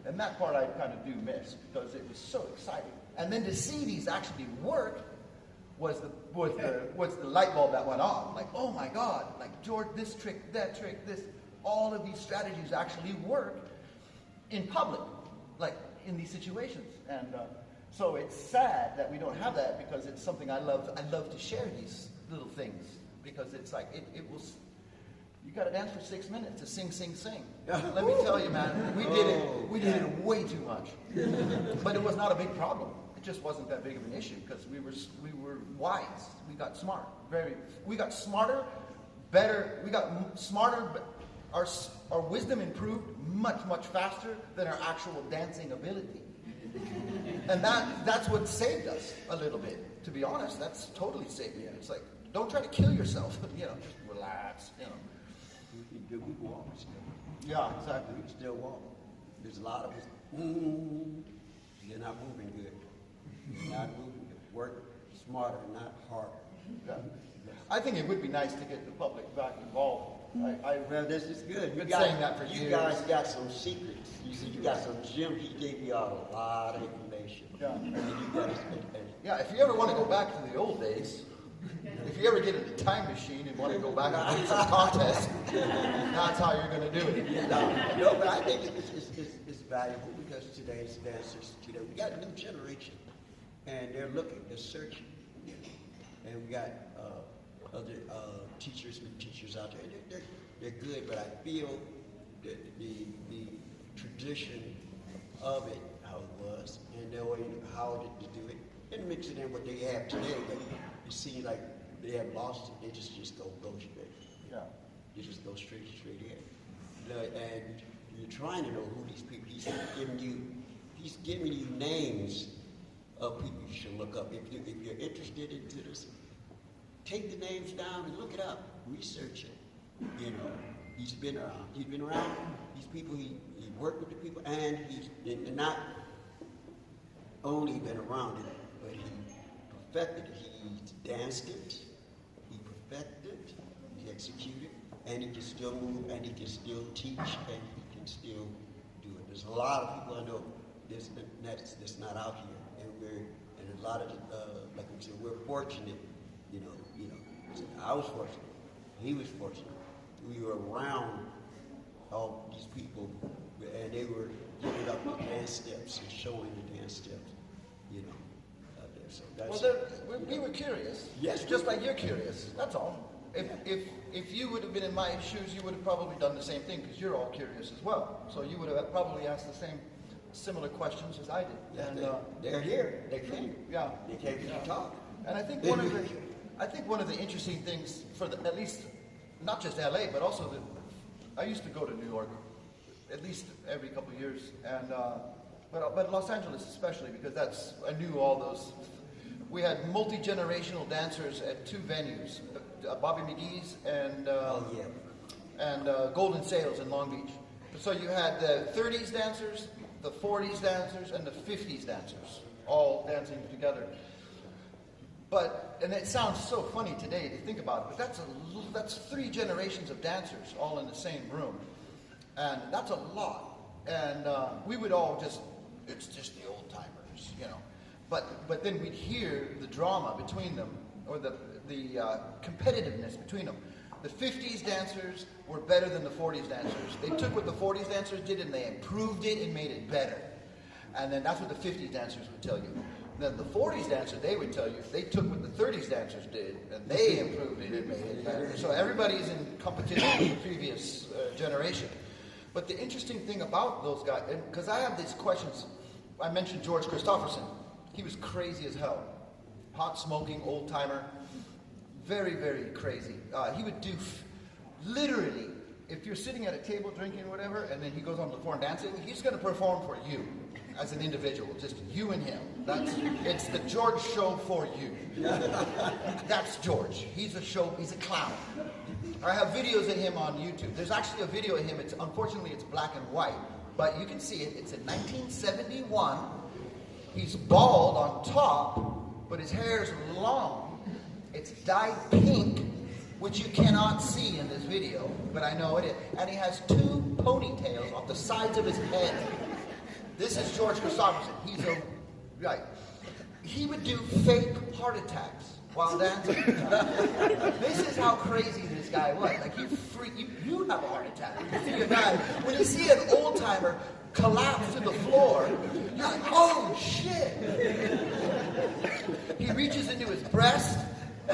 And that part I kind of do miss, because it was so exciting. And then to see these actually work was the light bulb that went on. Like, oh my God, like George, this trick, that trick, this, all of these strategies actually work in public, like in these situations. And so it's sad that we don't have that, because it's something I love to share these little things, because it's like, it will. You got to dance for 6 minutes to sing, sing, sing. Let me tell you, man, we did it way too much. But it was not a big problem. It just wasn't that big of an issue, because we were wise. We got smart. We got smarter, better. We got smarter, but our wisdom improved much, much faster than our actual dancing ability. And that's what saved us a little bit. To be honest, that's totally saved me. It's like, don't try to kill yourself. You know, just relax. You know. We walk still. Yeah, exactly. We still walk. There's a lot of us. You're not moving good. You're not moving good. Work smarter, not harder. Yeah. I think it would be nice to get the public back involved. Well, this is good. Been saying that for years. You guys got some secrets. You see, you got some gems. He gave you all a lot of information. Yeah. And you got Yeah, if you ever want to go back to the old days, if you ever get in a time machine and want to go back and win some contest, that's how you're going to do it. No, but I think it's valuable, because today's dancers, we got a new generation, and they're looking, they're searching, and we got other teachers out there. They're good, but I feel that the tradition of it, how it was, and the way how to do it, and mix it in what they have today. But it seems like they have lost it. They just go straight. Yeah. They just go straight in. And you're trying to know who these people. He's giving you names of people you should look up. If you're interested into this, take the names down and look it up. Research it. You know, he's been around. These people, he worked with the people, and he's not only been around it, but he perfected it. He danced it, he perfected it, he executed, and he can still move, and he can still teach, and he can still do it. There's a lot of people I know that's not out here, and a lot of like we said, we're fortunate. You know. I was fortunate. He was fortunate. We were around all these people, and they were giving up the dance steps and showing the dance steps. Out there. So that's we were curious. Yes, just like you're curious. That's all. If you would have been in my shoes, you would have probably done the same thing because you're all curious as well. So you would have probably asked the same similar questions as I did. Yeah, And they're here. They came. Yeah. They came to talk. And I think one of the interesting things for at least not just LA, but also I used to go to New York at least every couple of years, and but Los Angeles especially because I knew all those. We had multi-generational dancers at two venues, Bobby McGee's and Golden Sales in Long Beach. So you had the 30s dancers, the 40s dancers, and the 50s dancers all dancing together. And it sounds so funny today to think about it, but that's 3 generations of dancers all in the same room, and that's a lot. And we would all it's just the old timers, But then we'd hear the drama between them, or the competitiveness between them. The 50s dancers were better than the 40s dancers. They took what the 40s dancers did and they improved it and made it better. And then that's what the 50s dancers would tell you. Then the 40s dancers, they would tell you, they took what the 30s dancers did, and they improved it and made it better. So everybody's in competition with the previous generation. But the interesting thing about those guys, because I have these questions, I mentioned George Christopherson. He was crazy as hell. Pot smoking, old timer, very, very crazy. He would do, literally, if you're sitting at a table drinking or whatever, and then he goes on the floor and dancing, he's going to perform for you. As an individual, just you and him. It's the George show for you. That's George. He's a clown. I have videos of him on YouTube. There's actually a video of him, unfortunately it's black and white, but you can see it. It's in 1971. He's bald on top, but his hair is long. It's dyed pink, which you cannot see in this video, but I know it is. And he has 2 ponytails on the sides of his head. This is George Christopherson. He would do fake heart attacks while dancing. This is how crazy this guy was. Like you have a heart attack. You see a guy, when you see an old timer collapse to the floor, you're like, oh shit. He reaches into his breast,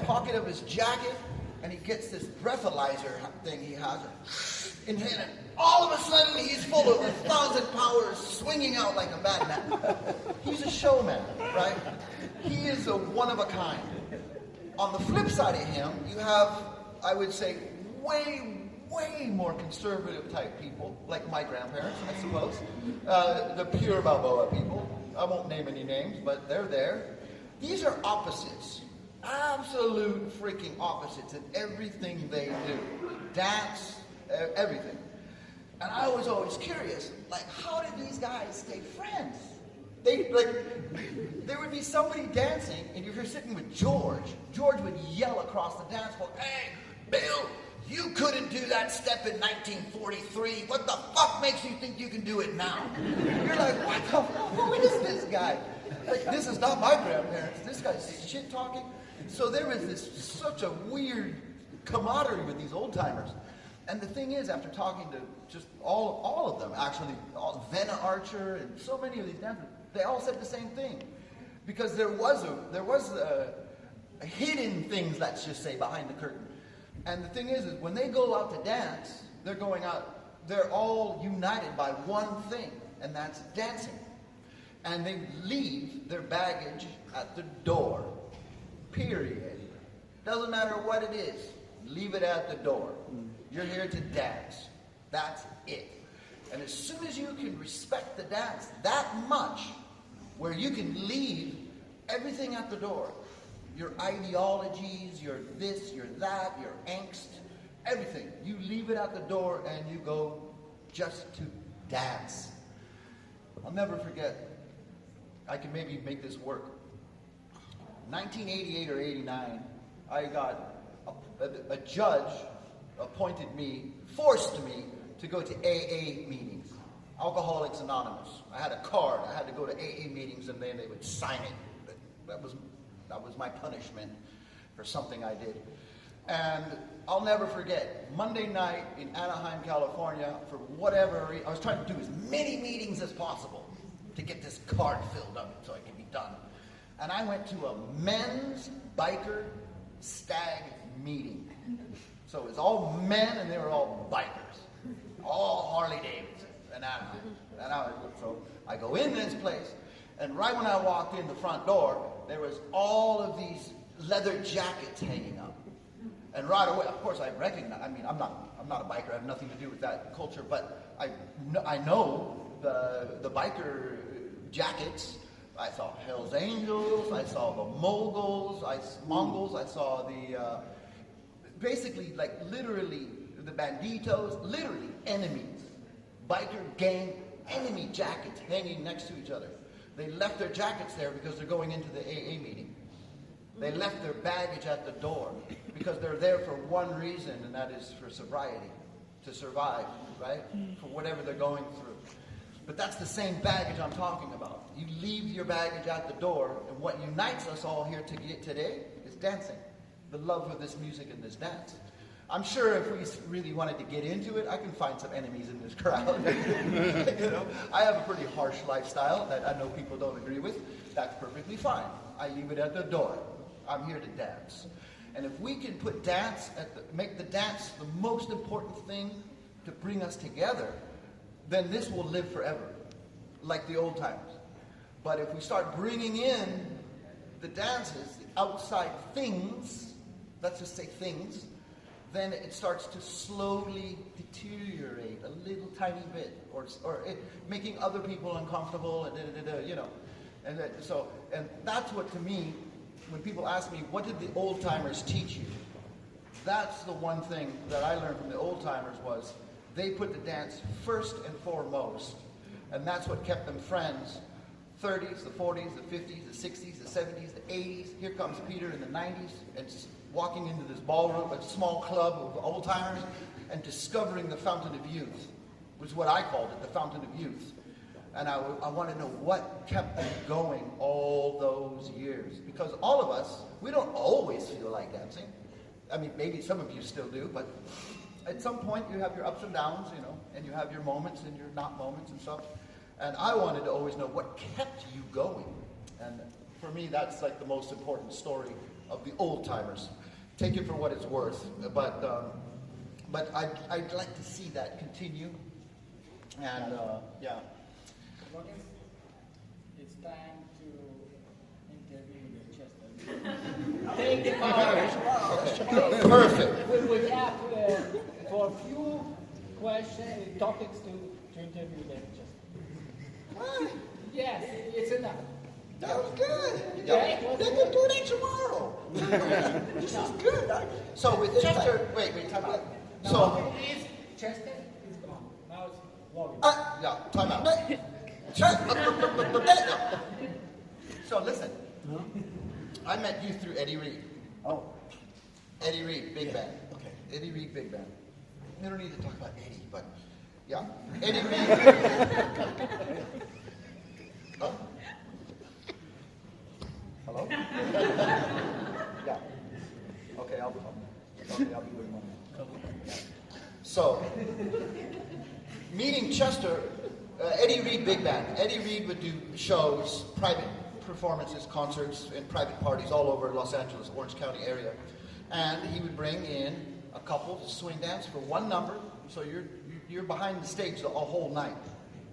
pocket of his jacket, and he gets this breathalyzer thing he has. And all of a sudden, he's full of 1,000 powers swinging out like a madman. He's a showman, right? He is a one of a kind. On the flip side of him, you have, I would say, way more conservative type people, like my grandparents, I suppose. The pure Balboa people. I won't name any names, but they're there. These are opposites. Absolute freaking opposites in everything they do. Dance, everything. And I was always curious, how did these guys stay friends? There would be somebody dancing, and if you're sitting with George would yell across the dance floor, hey, Bill, you couldn't do that step in 1943. What the fuck makes you think you can do it now? You're like, what the fuck? Who is this guy? This is not my grandparents. This guy's shit talking. So there was such a weird camaraderie with these old timers. And the thing is, after talking to just all of them, actually, Venna Archer and so many of these dancers, they all said the same thing, because there was a hidden things, let's just say, behind the curtain. And the thing is when they go out to dance, they're all united by one thing, and that's dancing. And they leave their baggage at the door. Period. Doesn't matter what it is. Leave it at the door. You're here to dance. That's it. And as soon as you can respect the dance that much, where you can leave everything at the door, your ideologies, your this, your that, your angst, everything, you leave it at the door and you go just to dance. I'll never forget, I can maybe make this work. 1988 or 89, I got a judge appointed me, forced me to go to AA meetings, Alcoholics Anonymous. I had a card. I had to go to AA meetings, and then they would sign it. That was my punishment for something I did. And I'll never forget, Monday night in Anaheim, California, for whatever reason, I was trying to do as many meetings as possible to get this card filled up so I could be done. And I went to a men's biker stag meeting. So it was all men, and they were all bikers, all Harley Davidson and Anaheim. So I go in this place, and right when I walked in the front door, there was all of these leather jackets hanging up. And right away, of course, I recognize. I mean, I'm not a biker. I have nothing to do with that culture. But I know the biker jackets. I saw Hell's Angels. I saw the Mongols. I saw the basically, like, literally the Banditos. Literally enemies, biker gang enemy jackets hanging next to each other. They left their jackets there because they're going into the AA meeting. They left their baggage at the door because they're there for one reason, and that is for sobriety, to survive, right? For whatever they're going through. But that's the same baggage I'm talking about. You leave your baggage at the door, and what unites us all here today is dancing. The love of this music and this dance. I'm sure if we really wanted to get into it, I can find some enemies in this crowd. You know, I have a pretty harsh lifestyle that I know people don't agree with. That's perfectly fine. I leave it at the door. I'm here to dance. And if we can put dance make the dance the most important thing to bring us together, then this will live forever, like the old timers. But if we start bringing in the dances, the outside things, let's just say things, then it starts to slowly deteriorate a little tiny bit, or making other people uncomfortable, and you know. And that's what, to me, when people ask me, what did the old timers teach you? That's the one thing that I learned from the old timers was they put the dance first and foremost. And that's what kept them friends. 30s, the 40s, the 50s, the 60s, the 70s, the 80s. Here comes Peter in the 90s and walking into this ballroom, a small club of old timers, and discovering the fountain of youth, was what I called it, the fountain of youth. And I want to know what kept them going all those years. Because all of us, we don't always feel like dancing. I mean, maybe some of you still do, but at some point you have your ups and downs, you know, and you have your moments and your not moments and stuff. And I wanted to always know what kept you going. And for me, that's like the most important story of the old timers. Take it for what it's worth. But I'd like to see that continue. And, yeah. Loggins, it's time to interview Chester. Take the power. Perfect. We have for a few questions, topics to interview them, Chester. What? Yes, it's enough. That was good. Yeah. They can do that tomorrow. This is good. So with Chester, wait, time out. So, Chester is gone. Now it's Loggins. yeah, time out. So listen, I met you through Eddie Reed. Oh. Eddie Reed, big band. Okay. Eddie Reed, big band. We don't need to talk about Eddie, but yeah. Eddie Reed. Oh. Hello? Yeah. Okay, I'll be with one. So, meeting Chester, Eddie Reed Big Band. Eddie Reed would do shows, private performances, concerts, and private parties all over Los Angeles, Orange County area. And he would bring in a couple to swing dance for one number. So you're behind the stage a whole night.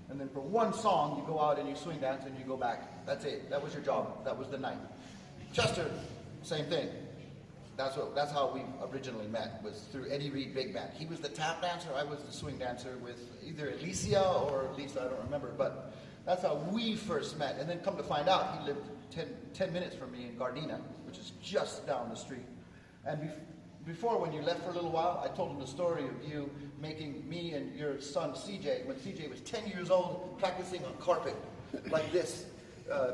And then for one song, you go out and you swing dance and you go back. That's it. That was your job. That was the night. Chester, same thing. That's how we originally met, was through Eddie Reed Big Band. He was the tap dancer, I was the swing dancer with either Alicia or Lisa, I don't remember, but that's how we first met. And then come to find out, he lived 10 minutes from me in Gardena, which is just down the street. And before, when you left for a little while, I told him the story of you making me and your son CJ, when CJ was 10 years old, practicing on carpet like this,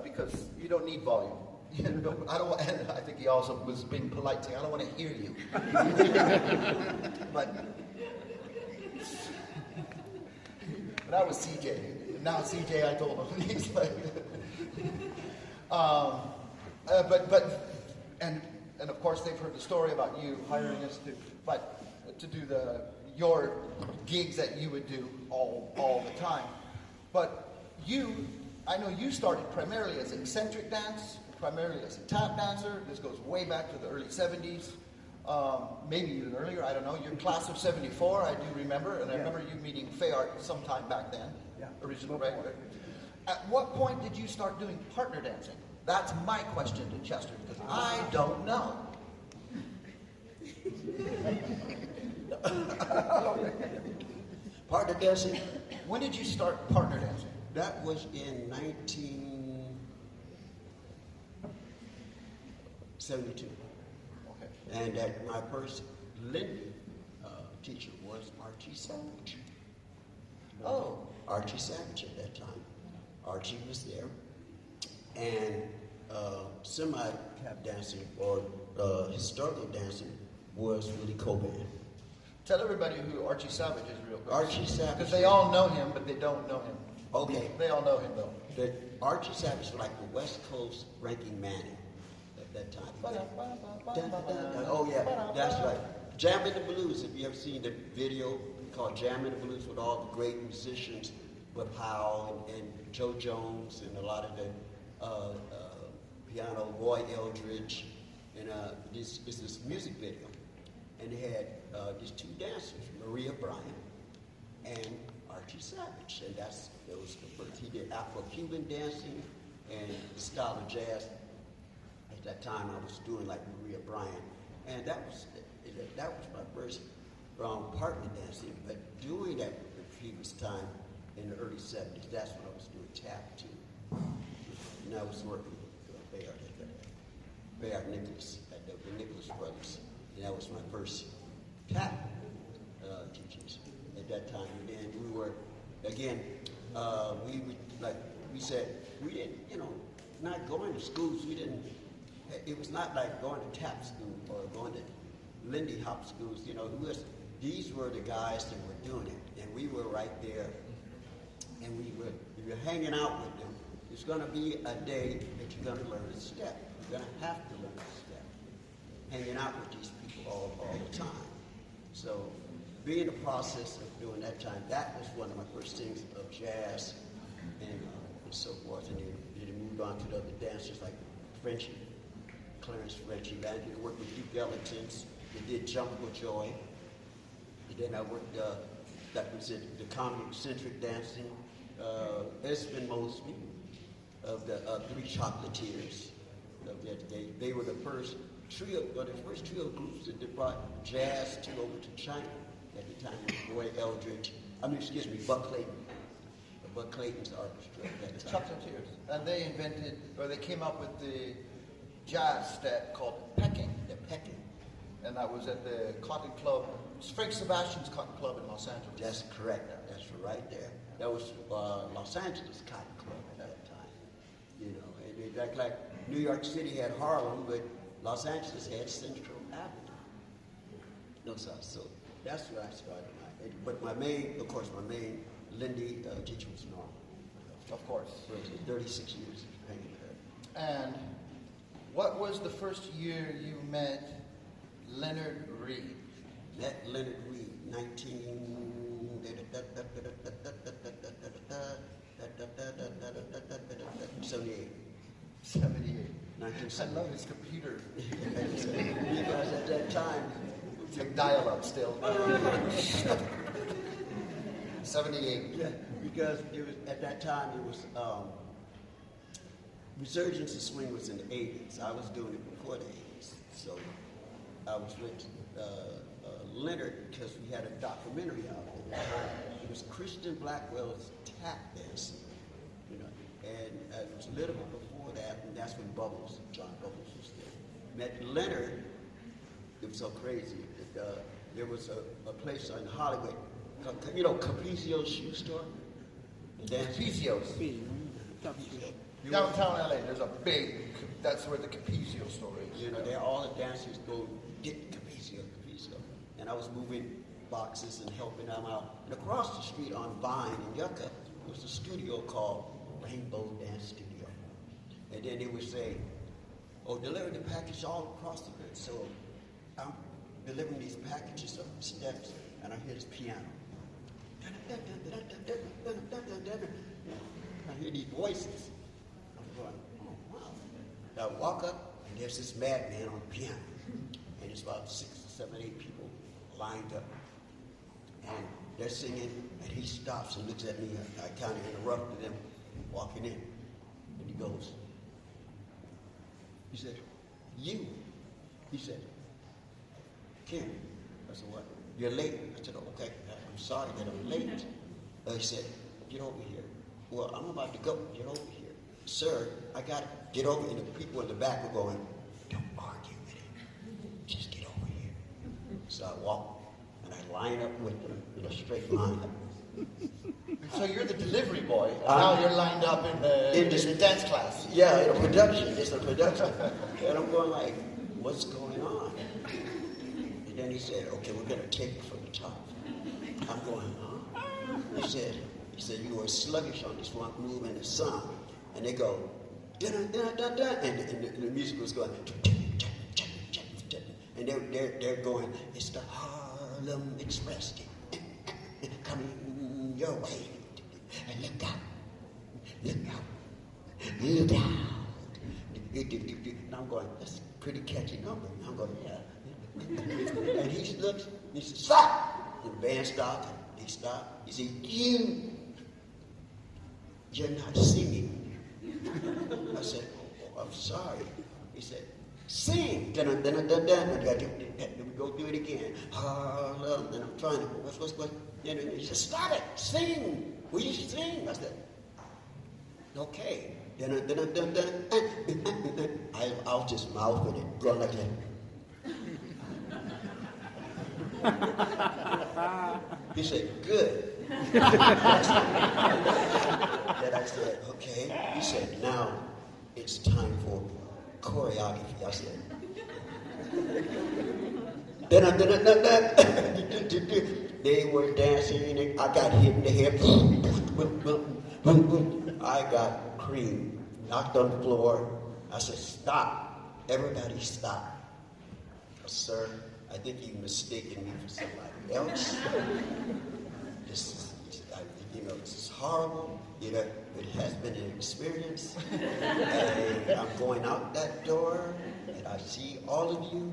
because you don't need volume. You know, I don't. And I think he also was being polite, saying, "I don't want to hear you." but that was CJ. Now CJ, I told him. He's like, and of course they've heard the story about you hiring us to do your gigs that you would do all the time. But I know you started primarily as eccentric dance, primarily as a tap dancer. This goes way back to the early 70s, maybe even earlier, I don't know. Your class of 74, I do remember, and I remember you meeting Fayard sometime back then, original, right? At what point did you start doing partner dancing? That's my question to Chester, because I don't know. Partner dancing? When did you start partner dancing? That was in 1972. Okay. And my first Lindy teacher was Archie Savage. Oh. Archie Savage at that time. Archie was there. And semi-tap dancing or historical dancing was Willie Coban. Tell everybody who Archie Savage is real quick. Archie Savage. Because they all know him, but they don't know him. Okay. They all know him, though. Archie Savage was like the West Coast Ranking Manning at that time. Oh, yeah, that's right. Jammin' the Blues, have you ever seen the video called Jammin' the Blues with all the great musicians, with Powell and Joe Jones and a lot of the piano, Roy Eldridge, and this music video. And they had these two dancers, Maria Bryan and Archie Savage, and that was the first. He did Afro-Cuban dancing and the style of jazz. At that time, I was doing like Maria Bryan, and that was my first partner dancing. But doing that the previous time in the early 70s, that's when I was doing tap too. And I was working with Bayard Nicholas at the Nicholas Brothers, and that was my first tap teachings at that time. And then we were, again, like we said, we didn't, not going to schools. We didn't. It was not like going to tap school or going to Lindyhop schools. These were the guys that were doing it, and we were right there, and we were hanging out with them. It's going to be a day that you're going to learn a step. You're going to have to learn a step. Hanging out with these people all the time. So, being in the process of doing that time, that was one of my first things of jazz and so forth. And then it moved on to the other dancers like Frenchie, Clarence Frenchie. I did work with Duke Ellington's. They did Jump with Joy. And then I worked, that was it, the comic eccentric dancing. Esmond Mosby of the Three Chocolatiers. They were the first trio groups that brought jazz over to China at the time. Roy Eldridge, Buck Clayton. Buck Clayton's orchestra at that time. Chocolatiers. And they came up with the jazz step called pecking. The pecking. And that was at the Cotton Club, Frank Sebastian's Cotton Club in Los Angeles. That's correct. That's right there. That was Los Angeles Cotton Club at that time. And it, like New York City had Harlem, but Los Angeles had Central Avenue. So that's where I started. But my main Lindy teacher was Norma. Of course. For 36 years hanging with her. And what was the first year you met Leonard Reed? Met Leonard Reed, 1978. 78. 1978. I love his computer. Because at that time, It's like dial-up still. 78. yeah, because it was at that time it was Resurgence of Swing was in the 80s. I was doing it before the 80s, so I was with Leonard because we had a documentary out at the time. It was Christian Blackwell's tap dancing, and it was a little bit before that, and that's when John Bubbles was there. Met Leonard. It was so crazy. There was a place in Hollywood, Capizio's shoe store. Capizio's. Downtown LA, there's a big, that's where the Capizio store is. You know, there all the dancers go get Capizio. And I was moving boxes and helping them out. And across the street on Vine in Yucca was a studio called Rainbow Dance Studio. And then they would say, oh, deliver the package all across the grid. So I'm delivering these packages up the steps, and I hear this piano. I hear these voices. I'm going, oh, wow. I walk up, and there's this madman on the piano. And it's about 6, 7, 8 people lined up. And they're singing, and he stops and looks at me. I kind of interrupted them walking in. And he goes, he said, you. He said, Ken. I said, what? You're late. I said, okay, I'm sorry that I'm late. He said, get over here. Well, I'm about to go. Get over here. Sir, I got to get over. And the people in the back were going, don't argue with him. Just get over here. So I walk, and I line up with them in a straight line. So you're the delivery boy, and now you're lined up in the dance class. Yeah, in a production. It's a production. And I'm going like, what's going on? And then he said, okay, we're going to take it from the top. I'm going, huh? He said, you were sluggish on this one move in the song. And they go, dun-dun-dun-dun-dun, and the music was going, and they're going, it's the Harlem Express coming your way. And look out, look out, look out. And I'm going, that's a pretty catchy number. And I'm going, yeah. And he looks, he says, stop! And the band stopped, he stopped. He said, you're not singing. I said, oh, I'm sorry. He said, sing. Then we go do it again. Harlem. And I'm trying to, what's going? And he said, stop it, sing. Will you sing? I said, okay. I'll just mouth with it, go like that. He said, good. Then I said, okay. He said, now it's time for choreography. I said, they were dancing, and I got hit in the head. I got cream, knocked on the floor. I said, stop. Everybody stop. Sir, I think you've mistaken me for somebody else. This is horrible. It has been an experience. And I'm going out that door, and I see all of you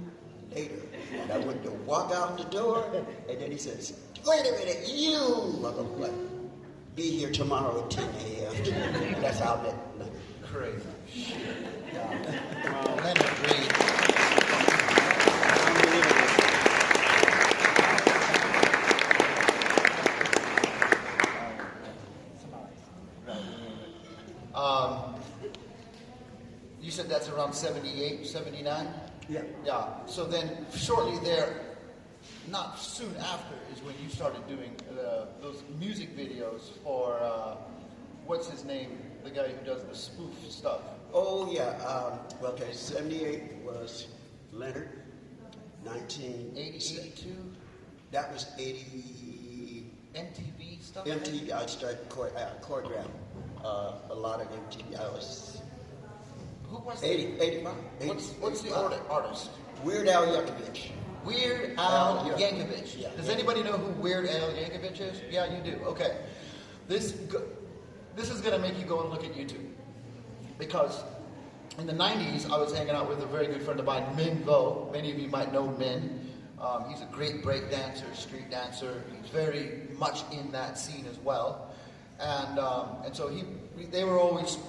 later. And I went to walk out the door, and then he says, wait a minute, you motherfucker. Be here tomorrow at 10 a.m. That's how that night. Crazy. Leonard Reed. You said that's around 78, 79? Yeah. Yeah. So then shortly there, not soon after, is when you started doing those music videos for, what's his name? The guy who does the spoof stuff. Oh, yeah. Well, okay, 78 was Leonard. 1982. That was 80. MTV stuff? MTV, I started choreographing a lot of MTV. I was Who was 85. What's the artist? Weird Al Yankovic. Weird Al Yankovic. Yeah. Does anybody know who Weird Al Yankovic is? Yeah, you do. Okay. This is going to make you go and look at YouTube. Because in the 90s, I was hanging out with a very good friend of mine, Min Vo. Many of you might know Min. He's a great break dancer, street dancer. He's very much in that scene as well. And so they were always,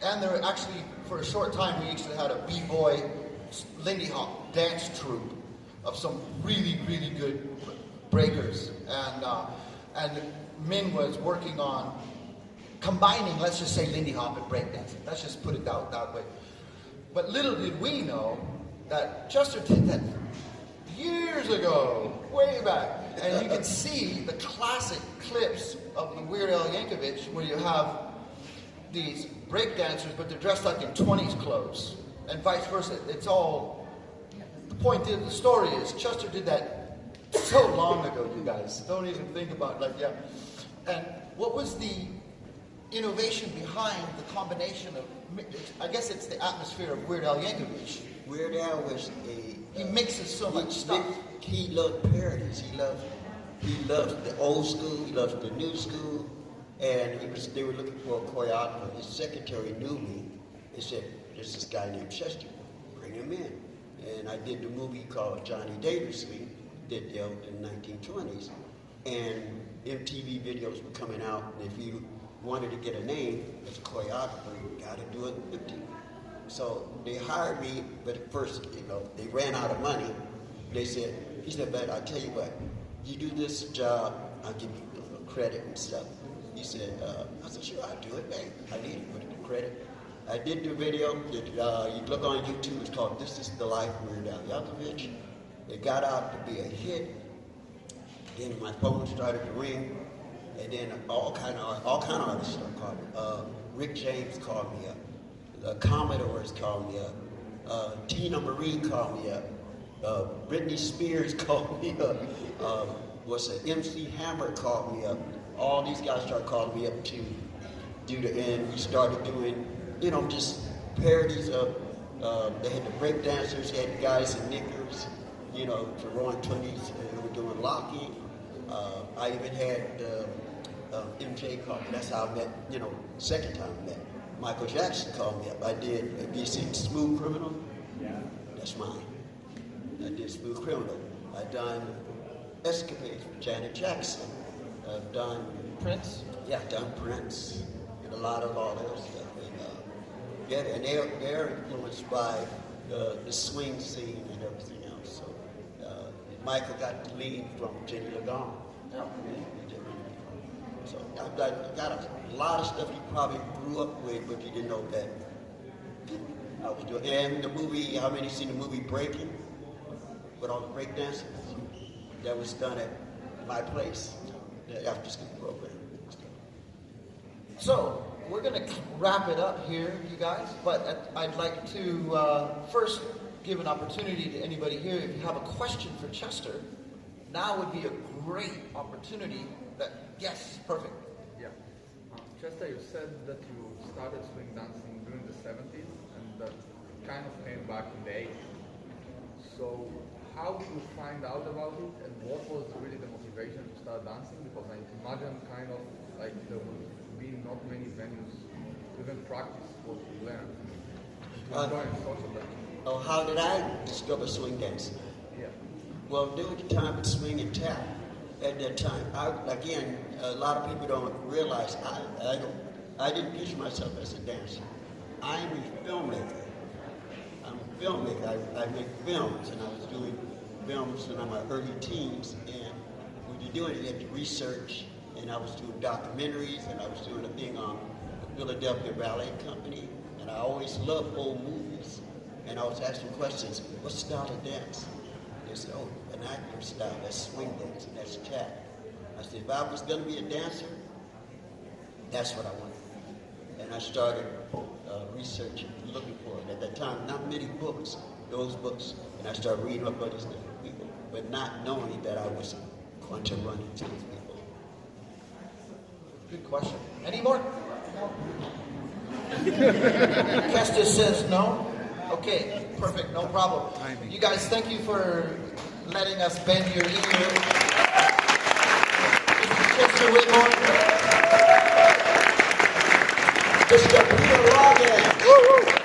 and they're actually, for a short time, we actually had a b-boy Lindyhop dance troupe of some really, really good breakers. And Min was working on combining, let's just say, Lindyhop and breakdancing. Let's just put it that way. But little did we know that Chester did that years ago, way back. And you can see the classic clips of the Weird Al Yankovic where you have these break dancers, but they're dressed like in 20s clothes, and vice versa. It's all, the point of the story is Chester did that so long ago, you guys. Don't even think about it, like, yeah. And what was the innovation behind the combination of, I guess it's the atmosphere of Weird Al Yankovic. Weird Al was He mixes so much stuff. He loved parodies. He loved the old school. He loved the new school. And they were looking for a choreographer. His secretary knew me and said, "There's this guy named Chester. Bring him in." And I did the movie called Johnny Dangerously, did in the 1920s. And MTV videos were coming out. And if you wanted to get a name as a choreographer, you got to do it with 50. So they hired me, but at first, they ran out of money. He said, "But I tell you what, you do this job, I'll give you credit and stuff." He said, I said, "Sure, I'll do it. Hey, I need it for the credit." I did the video. You look on YouTube, it's called "This Is the Life of Weird Al Yankovic." It got out to be a hit. Then my phone started to ring, and then all kind of artists started calling me. Rick James called me up. The Commodores called me up. Tina Marie called me up. Britney Spears called me up. MC Hammer called me up. All these guys started calling me up to do and we started doing, just parodies of, they had the break dancers, they had the guys in knickers, Jerome 20s, they were doing locking. I even had MJ call me. That's how I met, second time I met. Michael Jackson called me up. I did, have you seen Smooth Criminal? Yeah. That's mine. I did Smooth Criminal. I done Escapades with Janet Jackson. I've done Prince? Yeah, I've done Prince and a lot of all those stuff. And they're influenced by the swing scene and everything else. So Michael got the lead from Jenny Lagarde. Yeah. So I've got a lot of stuff you probably grew up with, but you didn't know that I was doing. And the movie, how many seen the movie Breaking? With all the break dancers? That was done at my place, the after school program. So, we're going to wrap it up here, you guys, but I'd like to first give an opportunity to anybody here. If you have a question for Chester, now would be a great opportunity. Yes, perfect. Yeah. Chester, you said that you started swing dancing during the 70s and that kind of came back in the 80s. So how did you find out about it and what was really the motivation to start dancing? Because I imagine kind of like there would be not many venues to even practice what you learned. To enjoy social dancing. Oh, how did I discover swing dancing? Yeah. Well, there was a time with swing and tap. At that time, again, a lot of people don't realize I didn't picture myself as a dancer. I'm a filmmaker. I make films, and I was doing films when I'm in my early teens. And when you're doing it, you have to research. And I was doing documentaries, and I was doing a thing on the Philadelphia Ballet Company. And I always loved old movies. And I was asking questions: what style of dance? They said, "Oh, an actor style, that's swing dancing, that's tap." I said, if I was going to be a dancer, that's what I wanted. And I started researching, looking for it. At that time, not many books, those books. And I started reading up on these different people, but not knowing that I was going to run into these people. Good question. Any more? No. Kestis says no. Okay, perfect, no problem. You guys, thank you for letting us bend your ear. Mr. Whitmore. Mr. Peter Loggins.